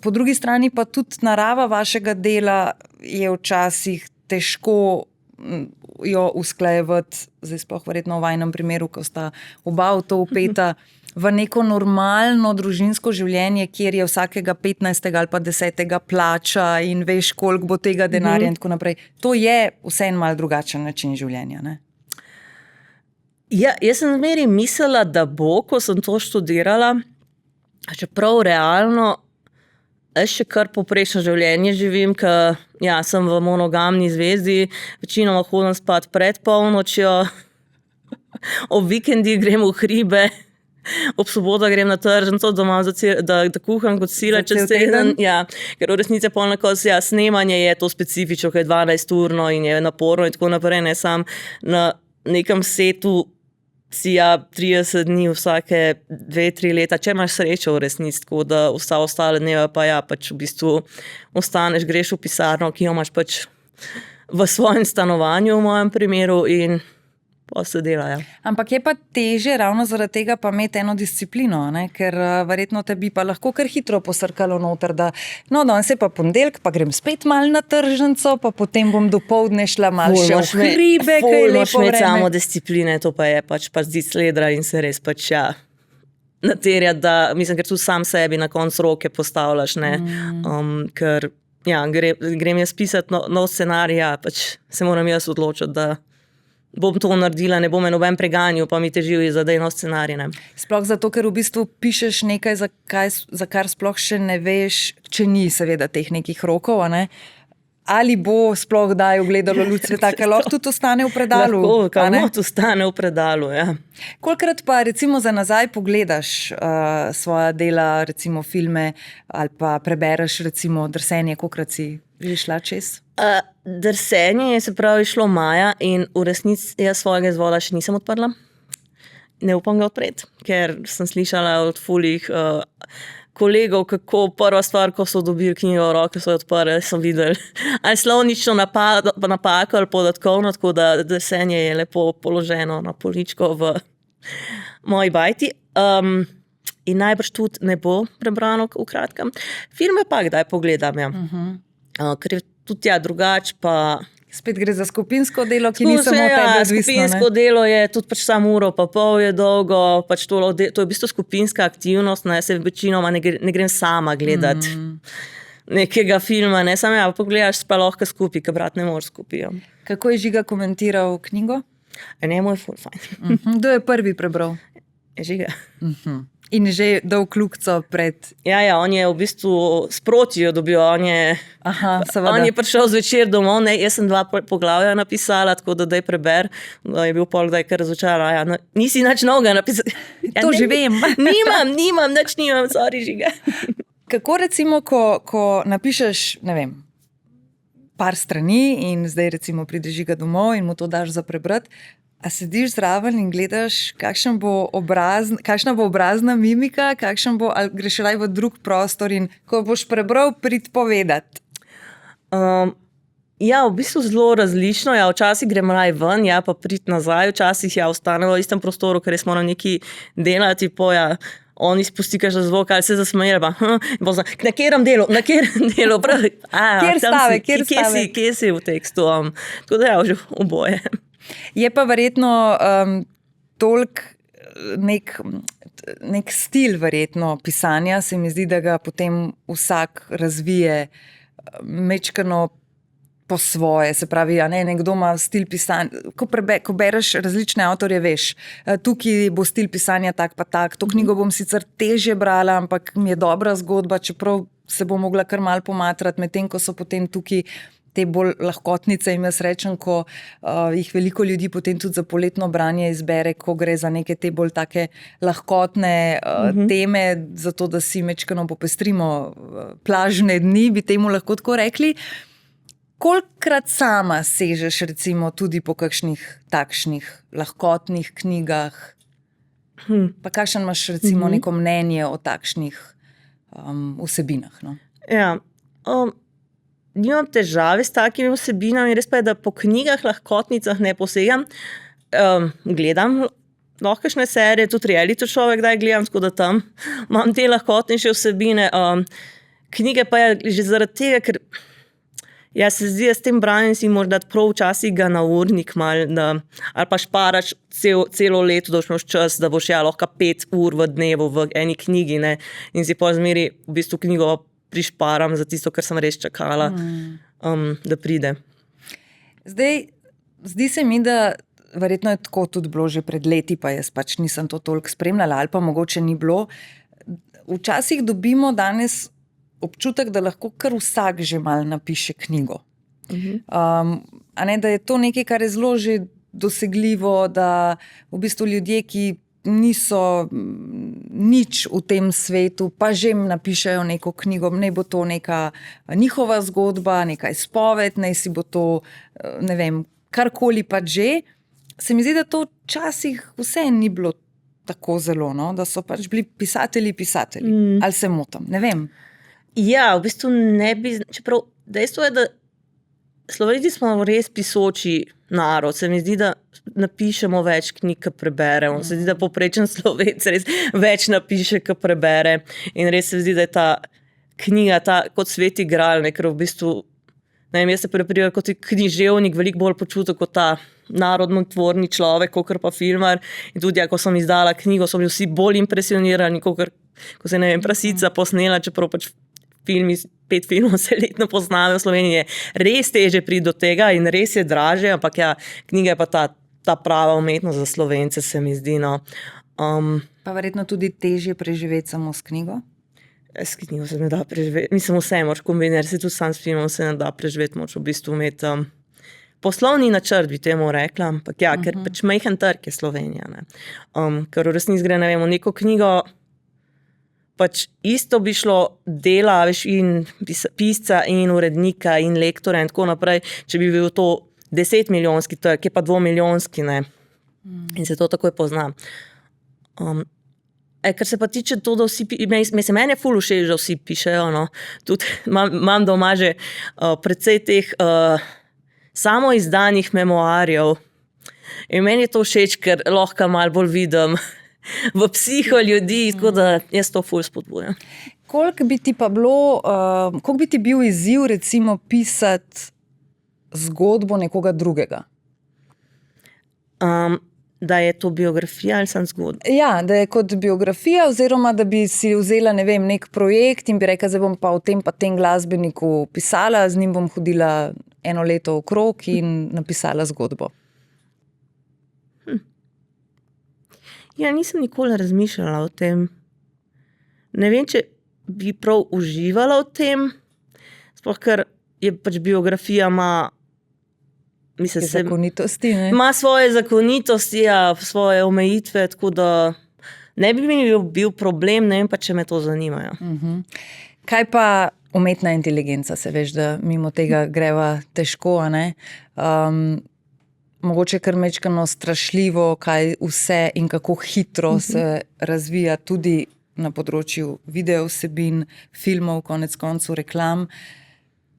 Speaker 1: Po drugi strani pa tudi narava vašega dela je včasih težko jo usklajevati, zdaj sploh verjetno v vajnem primeru, ko sta oba v to vpeta, v neko normalno družinsko življenje, kjer je vsakega 15. ali pa 10. plača in veš, koliko bo tega denarja in tako naprej. To je vseeno malo drugačen način življenja, ne?
Speaker 2: Ja, jaz sem zmeri mislila, da bo, ko sem to študirala, čeprav realno jaz še kar poprečno življenje živim, ker ja, sem v monogamni zvezi, večinoma hodim spat pred polnočjo, ob vikendi grem v hribe, ob sobotah grem na tržnico, da kuham kot sila čez teden. Ja, ker v resnici polnako snemanje je to specifično, ker je 12-urno in je naporno in tako naprej, ne sam na nekem setu si 30 dni vsake 2-3 leta, če imaš srečo v resnici, tako da vsa ostale dneve pa ja, pač v bistvu ostaneš, greš v pisarno, ki jo imaš pač v svojem stanovanju v mojem primeru in pa se dela. Ja.
Speaker 1: Ampak je pa teže ravno zaradi tega pa imeti eno disciplino, ne? Ker verjetno te bi pa lahko kar hitro posrkalo noter, da no, danes je pa ponedeljek, pa grem spet mal na tržnico, pa potem bom dopoldne šla mal še v hribe, kaj je lepo vreme.
Speaker 2: Samo discipline, to pa je pač zdi sledra in se res pač naterja, da mislim, ker tu sam sebi na koncu roke postavljaš, ne, ker grem jaz pisati nov scenarij, pač se moram jaz odločiti, da bom to naredila, ne bom me noben preganjal, pa mi težijo za nov scenarij. Ne.
Speaker 1: Sploh zato, ker v bistvu pišeš nekaj, za kar sploh še ne veš, če ni seveda teh nekih rokov, ne? Ali bo sploh kdaj ugledalo luč sveta, ker lahko tudi ostane v predalu.
Speaker 2: Lahko ostane v predalu, ja.
Speaker 1: Kolikrat pa recimo za nazaj pogledaš svoja dela, recimo filme, ali pa prebereš recimo drsenje, kolikrat si že šla čez?
Speaker 2: Drsenje je se pravi šlo maja in v resnici jaz svojega izvoda še nisem odprla. Ne upam ga odpreti, ker sem slišala od fulih kolegov, kako prva stvar, ko so dobili knjigo v roke, so jo odprli, sem videl ali slovnično napako ali podatkovno, tako da drsenje je lepo položeno na poličko v moji bajti. In najbrž tudi ne bo prebrano v kratkem. Filme pa kdaj pogledam, ja. Ker je tudi drugače, pa
Speaker 1: spet gre za skupinsko delo, ki ni samo od tebe odvisno.
Speaker 2: Skupinsko delo je tudi pač samo uro pa pol je dolgo, pač to je v bistvu skupinska aktivnost, ne, se večinoma ne grem sama gledati nekega filma, ne, samo pogledaš pa lahko skupaj, ker brat ne moreš skupaj.
Speaker 1: Kako je Žiga komentiral knjigo?
Speaker 2: Ne, moj ful fajn.
Speaker 1: Kdo je prvi prebral?
Speaker 2: Žiga.
Speaker 1: In že dal kljukico pred...
Speaker 2: Ja, on je v bistvu sproti jo dobil, on je prišel zvečer domov, ne, jaz sem 2 poglavja napisala, tako da daj preber, da je bil pol kdaj kar razočaran, nisi nič novega napisala.
Speaker 1: To že vem.
Speaker 2: Nimam, nič nimam, sorry Žiga.
Speaker 1: Kako recimo, ko napišeš, ne vem, par strani in zdaj recimo pride Žiga domov in mu to daš za prebrati, a sediš zraven in gledaš, kakšna bo obrazna mimika, ali greš raj v drug prostor in ko boš prebral, prid povedati?
Speaker 2: V bistvu zelo različno. Včasih grem raj ven, pa prid nazaj, včasih ostanem v istem prostoru, ker res moram nekaj delati, on izpusti kakšen zvok, ali se zasmeje, na katerem delu, pravi, kje si v tekstu, tako da že oboje.
Speaker 1: Je pa verjetno toliko nek stil verjetno pisanja, se mi zdi, da ga potem vsak razvije mečkano po svoje, se pravi, nekdo ima stil pisanja, ko bereš različne avtorje, veš, tukaj bo stil pisanja tak pa tak, to knjigo bom sicer težje brala, ampak mi je dobra zgodba, čeprav se bo mogla kar malo pomatrati, medtem ko so potem tukaj te bolj lahkotnice, in jaz rečem, ko jih veliko ljudi potem tudi za poletno branje izbere, ko gre za neke te bolj take lahkotne teme, zato da si mečkano popestrimo plažne dni, bi temu lahko tako rekli. Kolikrat sama sežeš recimo tudi po kakšnih takšnih lahkotnih knjigah? Pa kakšen imaš recimo neko mnenje o takšnih vsebinah? No?
Speaker 2: Nimam težave s takimi vsebinami, res pa je, da po knjigah, lahkotnicah ne posegam. Gledam lahkešne serije, tudi reality človek kdaj gledam, tako da tam imam te lahkotnejše vsebine. Knjige pa je že zaradi tega, ker se zdi, s tem branjem si moraš dati prav včasih ga na urnik mal, ali pa šparaš celo leto, da boš imel čas, da boš lahko 5 ur v dnevu v eni knjigi, ne, in si pa zmeri v bistvu knjigo prišparam za tisto, kar sem res čakala, da pride.
Speaker 1: Zdaj, zdi se mi, da verjetno je tako tudi bilo že pred leti, pa jaz pač nisem to toliko spremljala, ali pa mogoče ni bilo. Včasih dobimo danes občutek, da lahko kar vsak že mal napiše knjigo. Da je to nekaj, kar je zelo že dosegljivo, da v bistvu ljudje, ki niso nič v tem svetu, pa že napišejo neko knjigo, naj bo to neka njihova zgodba, neka izpoved, naj si bo to, ne vem, karkoli pa že. Se mi zdi, da to včasih vse ni bilo tako zelo, no? Da so pač bili pisatelji. Ali se motim, ne vem.
Speaker 2: V bistvu ne bi, čeprav dejstvo je, da Slovenci smo res pisoči narod. Se mi zdi, da napišemo več knjig, kot preberemo. Se mi zdi, da povprečen Slovenec res več napiše, kot prebere. In res se mi zdi, da je ta knjiga kot sveti gral, ne, ker v bistvu, ne vem, jaz se prepričam kot književnik veliko bolj počutil kot ta narodnotvorni človek, kot pa filmar. In tudi, ko sem izdala knjigo, so bili vsi bolj impresionirani, ko se, ne vem, Prasica posnela, čeprav pač 5 filmov se letno poznajo v Sloveniji, je res teže priti do tega in res je draže, ampak ja, knjiga je pa ta prava umetnost za Slovence, se mi zdi, no.
Speaker 1: Pa verjetno tudi težje preživeti samo s knjigo?
Speaker 2: S knjigo se ne da preživeti, mislim, vse moraš kombinirati, se tudi sam s filmom se ne da preživeti, moraš v bistvu imeti poslovni načrt, bi temu rekla, ampak ja, ker pač majhen trg je Slovenija, ne. Ker v resnici gre, ne vem, v neko knjigo, pač isto bi šlo dela, veš, in pisca in urednika in lektora in tako naprej, če bi bil to 10-milijonski trg, je pa 2-milijonski, ne. In se to takoj pozna. Ker se pa tiče to, da vsi, meni je ful všeč, da vsi pišejo, no. Tudi imam doma že precej teh samoizdanih memoarjev. In meni je to všeč, ker lahko malo bolj vidim v psiho ljudi, tako da jaz to ful spodbujam.
Speaker 1: Koliko bi ti pa bilo, koliko bi ti bil izziv recimo pisati zgodbo nekoga drugega?
Speaker 2: Da je to biografija ali sem zgodba?
Speaker 1: Ja, da je kot biografija oziroma da bi si vzela, ne vem, nek projekt in bi rekla, zdaj bom pa o tem pa tem glasbeniku pisala, z njim bom hodila 1 leto okrog in napisala zgodbo.
Speaker 2: Ja, nisem nikoli razmišljala o tem. Ne vem, če bi prav uživala v tem, sploh ker je pač biografija
Speaker 1: zakonitosti, ne?
Speaker 2: Ima svoje zakonitosti, ja, svoje omejitve, tako da ne bi mi bil problem, ne vem pa, če me to zanimajo.
Speaker 1: Kaj pa umetna inteligenca, se veš, da mimo tega greva težko, a ne? Mogoče kar mečkano strašljivo, kaj vse in kako hitro se razvija tudi na področju video vsebin, filmov, konec koncev reklam.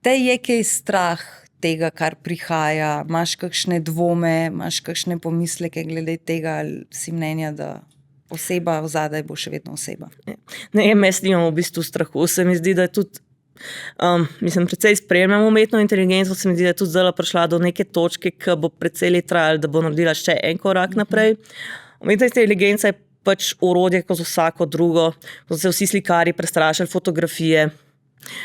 Speaker 1: Te je kaj strah tega, kar prihaja? Imaš kakšne dvome, imaš kakšne pomisleke glede tega, ali si mnenja, da oseba vzadaj bo še vedno oseba?
Speaker 2: Ne, jaz nimam v bistvu strahu, se mi zdi, da je tudi precej spremljam umetno inteligenco, se mi zdi, da je tudi zdaj prišla do neke točke, ki bo precej let trajala, da bo naredila še en korak naprej. Umetna inteligenca je pač orodje kot vsako drugo, ko so se vsi slikarji prestrašili fotografije,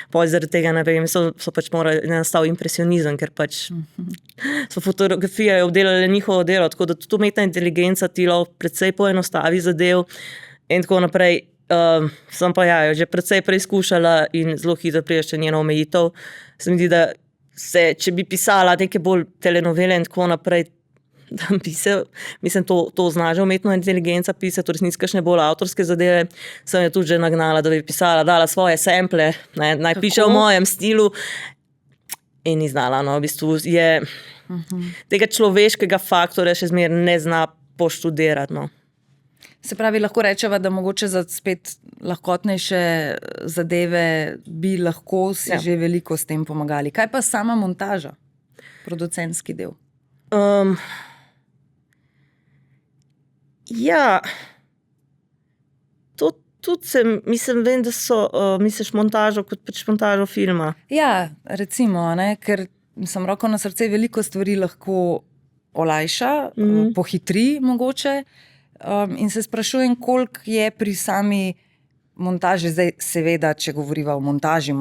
Speaker 2: zaradi tega, ne vem, so pač morali nastal impresionizem, ker pač so fotografije obdelale njihovo delo, tako da tudi umetna inteligenca ti lahko precej poenostavi zadev in tako naprej. Sem pa ja, že precej preizkušala in zelo hitro prideš do njeno omejitev. Se mi zdi, da če bi pisala neke bolj telenovele in tako naprej, da bi se, to zna že umetno inteligenca pisati, v resnici kakšne bolj avtorske zadeve, sem jo tudi že nagnala, da bi pisala, dala svoje sample, naj piše v mojem stilu in ni znala, no, v bistvu je tega človeškega faktorja še zmeraj ne zna poštudirati, no.
Speaker 1: Se pravi, lahko rečeva, da mogoče za spet lahkotnejše zadeve bi lahko si že veliko s tem pomagali. Kaj pa sama montaža, producentski del? Ja, to tudi vem, da so, misliš montažo kot pač montažo filma. Ja, recimo, ne, ker sem roko na srce, veliko stvari lahko olajša, pohitri mogoče. In se sprašujem, koliko je pri sami montaži, zdaj seveda, če govoriva o montaži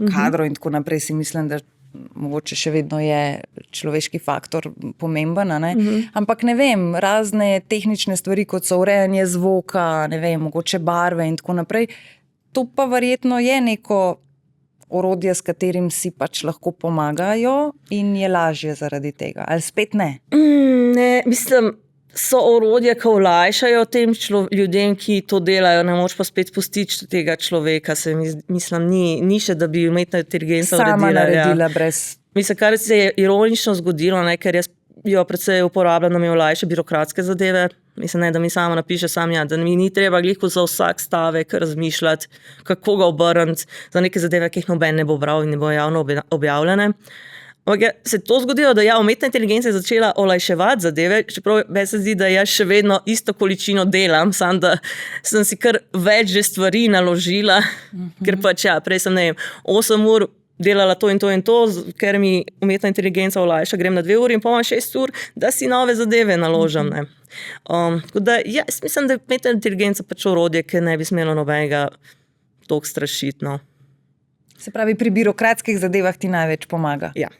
Speaker 1: kadrov in tako naprej, si mislim, da mogoče še vedno je človeški faktor pomemben, ne? Ampak ne vem, razne tehnične stvari, kot so urejanje zvoka, ne vem, mogoče barve in tako naprej, to pa verjetno je neko orodje, s katerim si pač lahko pomagajo in je lažje zaradi tega, ali spet ne?
Speaker 2: Ne, mislim, so orodja, ki olajšajo tem ljudem, ki to delajo, ne moč pa spet pustiti tega človeka, mislim, ni še, da bi umetna inteligenca
Speaker 1: sama naredila brez.
Speaker 2: Mislim, kar se je ironično zgodilo, ne, ker jaz jo predvsej uporabljam, da mi olajša birokratske zadeve, mislim, ne, da mi sama napiše da mi ni treba glih za vsak stavek razmišljati, kako ga obrniti za neke zadeve, ki jih noben ne bo bral in ne bo javno objavljene. Se je to zgodilo, da umetna inteligenca je začela olajševati zadeve, čeprav meni se zdi, da jaz še vedno isto količino delam, samo da sem si kar več že stvari naložila, ker pač prej sem, 8 ur delala to in to in to, ker mi umetna inteligenca olajša, grem na 2 uri in pa imam 6 ur, da si nove zadeve naložim. Ne. Tako da, jaz mislim, da je umetna inteligenca pač orodje, ki ne bi smelo nobenega toliko strašiti. No.
Speaker 1: Se pravi, pri birokratskih zadevah ti največ pomaga.
Speaker 2: Ja.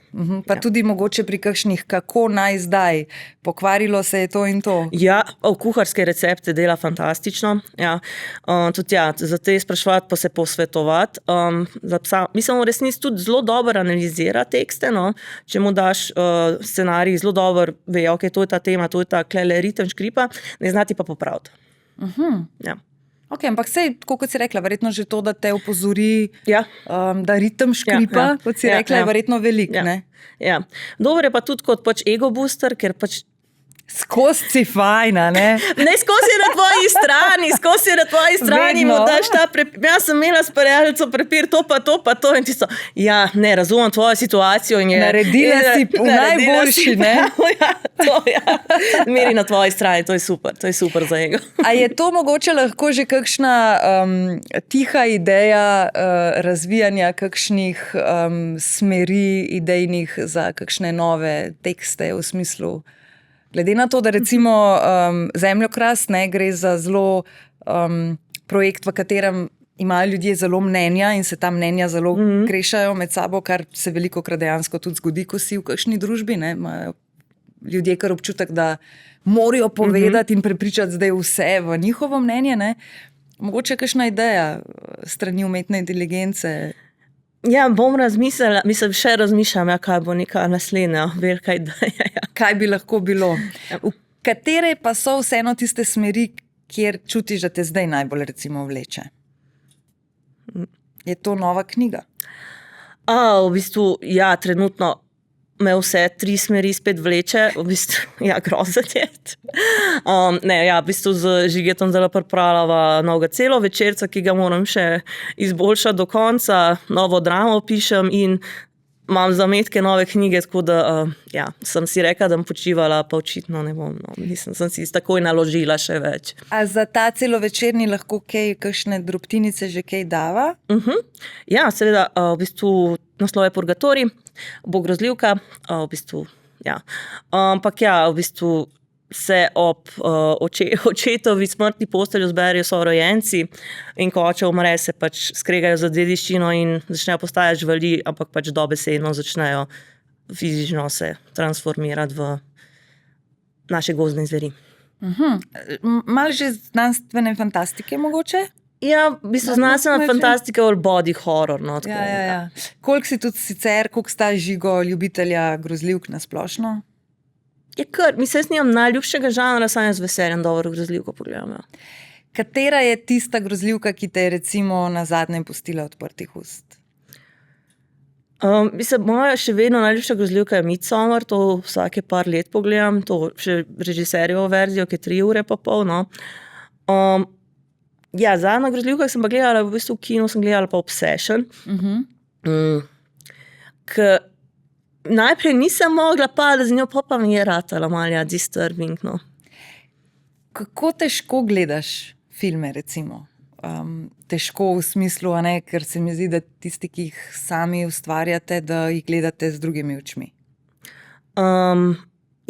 Speaker 1: Pa tudi mogoče pri kakšnih, kako naj zdaj, pokvarilo se je to in to.
Speaker 2: Ja, kuharske recepte dela fantastično. Ja. Tudi za te spraševati pa se posvetovati. Mislim, v resnici tudi zelo dobro analizira tekste. No. Če mu daš scenarij, zelo dobro ve, ok, to je ta tema, to je ta ritem škripa, ne znati pa popraviti. Ja.
Speaker 1: Ok, ampak sej, kot si rekla, verjetno že to, da te opozori,
Speaker 2: Ja.
Speaker 1: Da ritem škripa, kot si rekla, je verjetno velik, ne?
Speaker 2: Ja. Dobro je pa tudi kot pač ego booster, ker pač
Speaker 1: Skozi si fajna, ne?
Speaker 2: ne, skozi je na tvoji strani, mu daš ta jaz sem imela s prijateljico prepir to pa to in tisto, ne, razumem tvojo situacijo in je
Speaker 1: Naredila si v najboljši, ne?
Speaker 2: Meri na tvoji strani, to je super za ego.
Speaker 1: A je to mogoče lahko že kakšna tiha ideja razvijanja kakšnih smeri idejnih za kakšne nove tekste v smislu? Glede na to, da recimo Zemljokras gre za zelo projekt, v katerem imajo ljudje zelo mnenja in se ta mnenja zelo krešajo med sabo, kar se velikokrat dejansko tudi zgodi, ko si v kakšni družbi. Imajo ljudje kar občutek, da morajo povedati in prepričati zdaj vse v njihovo mnenje. Ne? Mogoče kakšna ideja strani umetne inteligence?
Speaker 2: Ja, bom razmislila, še razmišljam, kaj bo neka naslednja velika ideja.
Speaker 1: Kaj bi lahko bilo? V katere pa so vseeno tiste smeri, kjer čutiš, da te zdaj najbolj recimo vleče? Je to nova knjiga?
Speaker 2: V bistvu, trenutno me vse 3 smeri spet vleče, v bistvu, grozanje. V bistvu z Žigetom zdaj pripravljava novega celo večerca, ki ga moram še izboljšati do konca, novo dramo pišem in imam zametke nove knjige, tako da sem si rekla, da bom počivala, pa očitno ne bom. Sem si takoj naložila še več.
Speaker 1: A za ta celovečerni lahko kakšne drobtinice že kaj dava?
Speaker 2: Ja, seveda, v bistvu naslov je Purgatorij, bo grozljivka, v bistvu, ampak v bistvu se ob očetovi smrtni postelji zberejo sorojenci in ko oče umre, se pač skregajo za dediščino in začnejo postajati živali, ampak pač dobesedno začnejo fizično se transformirati v naše gozdne zveri.
Speaker 1: Malo že znanstvene fantastike mogoče?
Speaker 2: Ja, v bistvu znanstvena fantastika ali body horror. No, tako,
Speaker 1: ja. Koliko si tudi sicer, koliko sta Žigo ljubitelja grozljivk na splošno?
Speaker 2: Je kar, jaz nimam najljubšega žanra, samo jaz z veseljem dobro grozljivko pogledam.
Speaker 1: Katera je tista grozljivka, ki te je recimo na zadnje pustila odprtih ust?
Speaker 2: Moja še vedno najljubša grozljivka je Midsommar, to vsake par let pogledam, to še režiserjevo verzijo, ki je 3 ure pa pol. No. Zadnja grozljivka, ki sem pa gledala, v bistvu v kinu sem gledala pa Obsession. Najprej nisem mogla padati z njo, pa mi je ratala malo disturbing. No.
Speaker 1: Kako težko gledaš filme, recimo? Težko v smislu, ker se mi zdi, da tisti, ki jih sami ustvarjate, da jih gledate z drugimi očmi.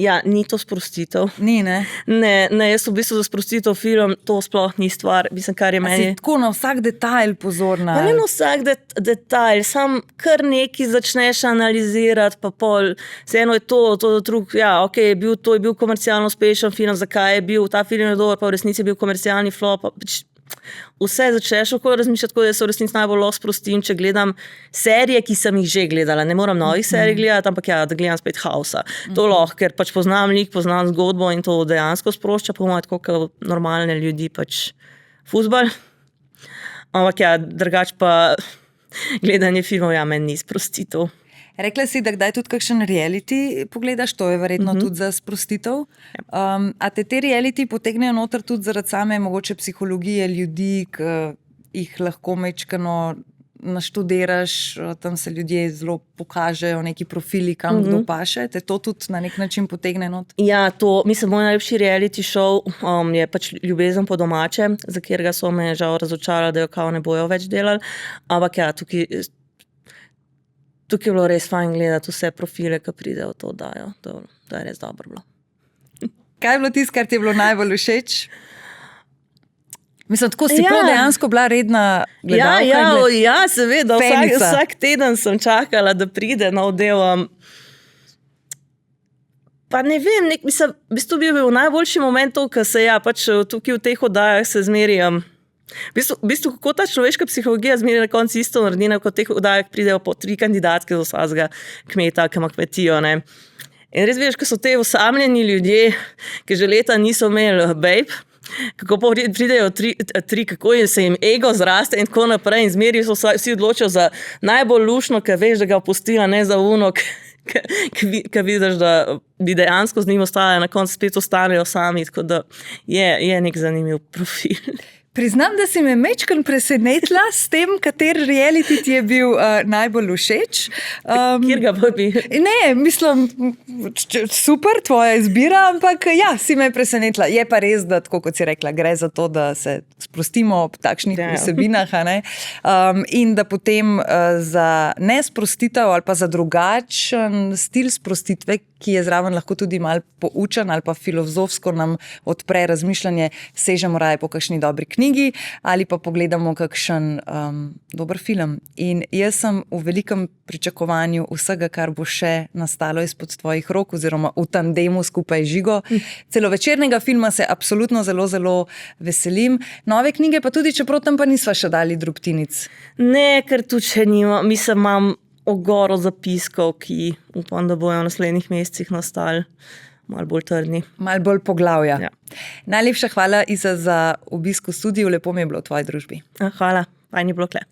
Speaker 2: Ni to sprostitev.
Speaker 1: Ni, ne?
Speaker 2: Ne, jaz v bistvu za sprostitev film, to sploh ni stvar. Kar je meni...
Speaker 1: Si tako na vsak detajl pozorna?
Speaker 2: Ne na vsak detajl, sam kar nekaj začneš analizirati, pa pol, vseeno je to drug, to je bil komercialno uspešen film, zakaj je bil, ta film je dober, pa v resnici je bil komercialni flop, vse začneš okoli razmišljati, tako da se v resnici najbolj lahko sprostim, če gledam serije, ki sem jih že gledala. Ne moram novih serij gledati, ampak da gledam spet Housea. To lahko, ker pač poznam lik, poznam zgodbo in to dejansko sprošča, po mojem, tako kot normalne ljudi pač fuzbal. Ampak drugače pa gledanje filmov, meni ni sprostitev.
Speaker 1: Rekla si, da kdaj tudi kakšen reality pogledaš, to je verjetno tudi za sprostitev. A te reality potegnejo noter tudi zaradi same mogoče psihologije ljudi, ki jih lahko mečkano naštudiraš, tam se ljudje zelo pokažejo, neki profili, kam kdo paše. Te to tudi na nek način potegne not?
Speaker 2: Ja, moj najljubši reality show je pač Ljubezen po domače, za katerega so me žal razočarali, da jo kao ne bojo več delali. Ampak ja, tukaj je bilo res fajn gledati vse profile, ki pridejo v to oddajo. To je res dobro bilo.
Speaker 1: Kaj je bilo tisto, kar ti je bilo najbolj všeč? Mislim, tako si dejansko bila redna gledalka.
Speaker 2: Ja, seveda. Vsak teden sem čakala, da pride nov del. Pa ne vem, v bistvu bi bil najboljši moment to, ker se pač tukaj v teh oddajah se zmerijo. V bistvu, kako ta človeška psihologija zmeri na koncu isto naredi, kot v teh oddajah pridejo po 3 kandidatke z vsakega kmeta, ki ima kmetijo, ne. In res veš, ko so te osamljeni ljudje, ki že leta niso imeli babe, kako pa pridejo 3, kako se jim ego zraste in tako naprej in zmeri so vsi odločijo za najbolj lušno, ker veš, da ga opustila, ne za uno, ki vidiš, da bi dejansko z njim ostale, na koncu spet ostanejo sami, tako da je nek zanimiv profil.
Speaker 1: Priznam, da si me majčkeno presenetila s tem, kateri reality ti je bil najbolj všeč.
Speaker 2: Kjer ga pa bi?
Speaker 1: Ne, mislim, super, tvoja izbira, ampak ja, si me presenetila. Je pa res, da tako kot si rekla, gre za to, da se sprostimo ob takšnih vsebinah, a ne? In da potem za nesprostitev ali pa za drugačen stil sprostitve, ki je zraven lahko tudi malo poučen ali pa filozofsko nam odpre razmišljanje, sežemo raje po kakšni dobri knjigi ali pa pogledamo kakšen dober film. In jaz sem v velikem pričakovanju vsega, kar bo še nastalo izpod tvojih rok oziroma v tandemu skupaj Žigo. Celovečernega filma se absolutno zelo, zelo veselim. Nove knjige pa tudi, čeprav tam pa nisva še dali drobtinic.
Speaker 2: Ne, ker tudi še nima. Mislim, imam ogoro zapiskov, ki upam, da bojo v naslednjih mesecih nastali malo bolj trdni.
Speaker 1: Malo bolj poglavja.
Speaker 2: Ja.
Speaker 1: Najlepša hvala, Iza, za obisk v studiu. Lepo mi je bilo v tvoji družbi.
Speaker 2: Hvala, fajn je bilo kle.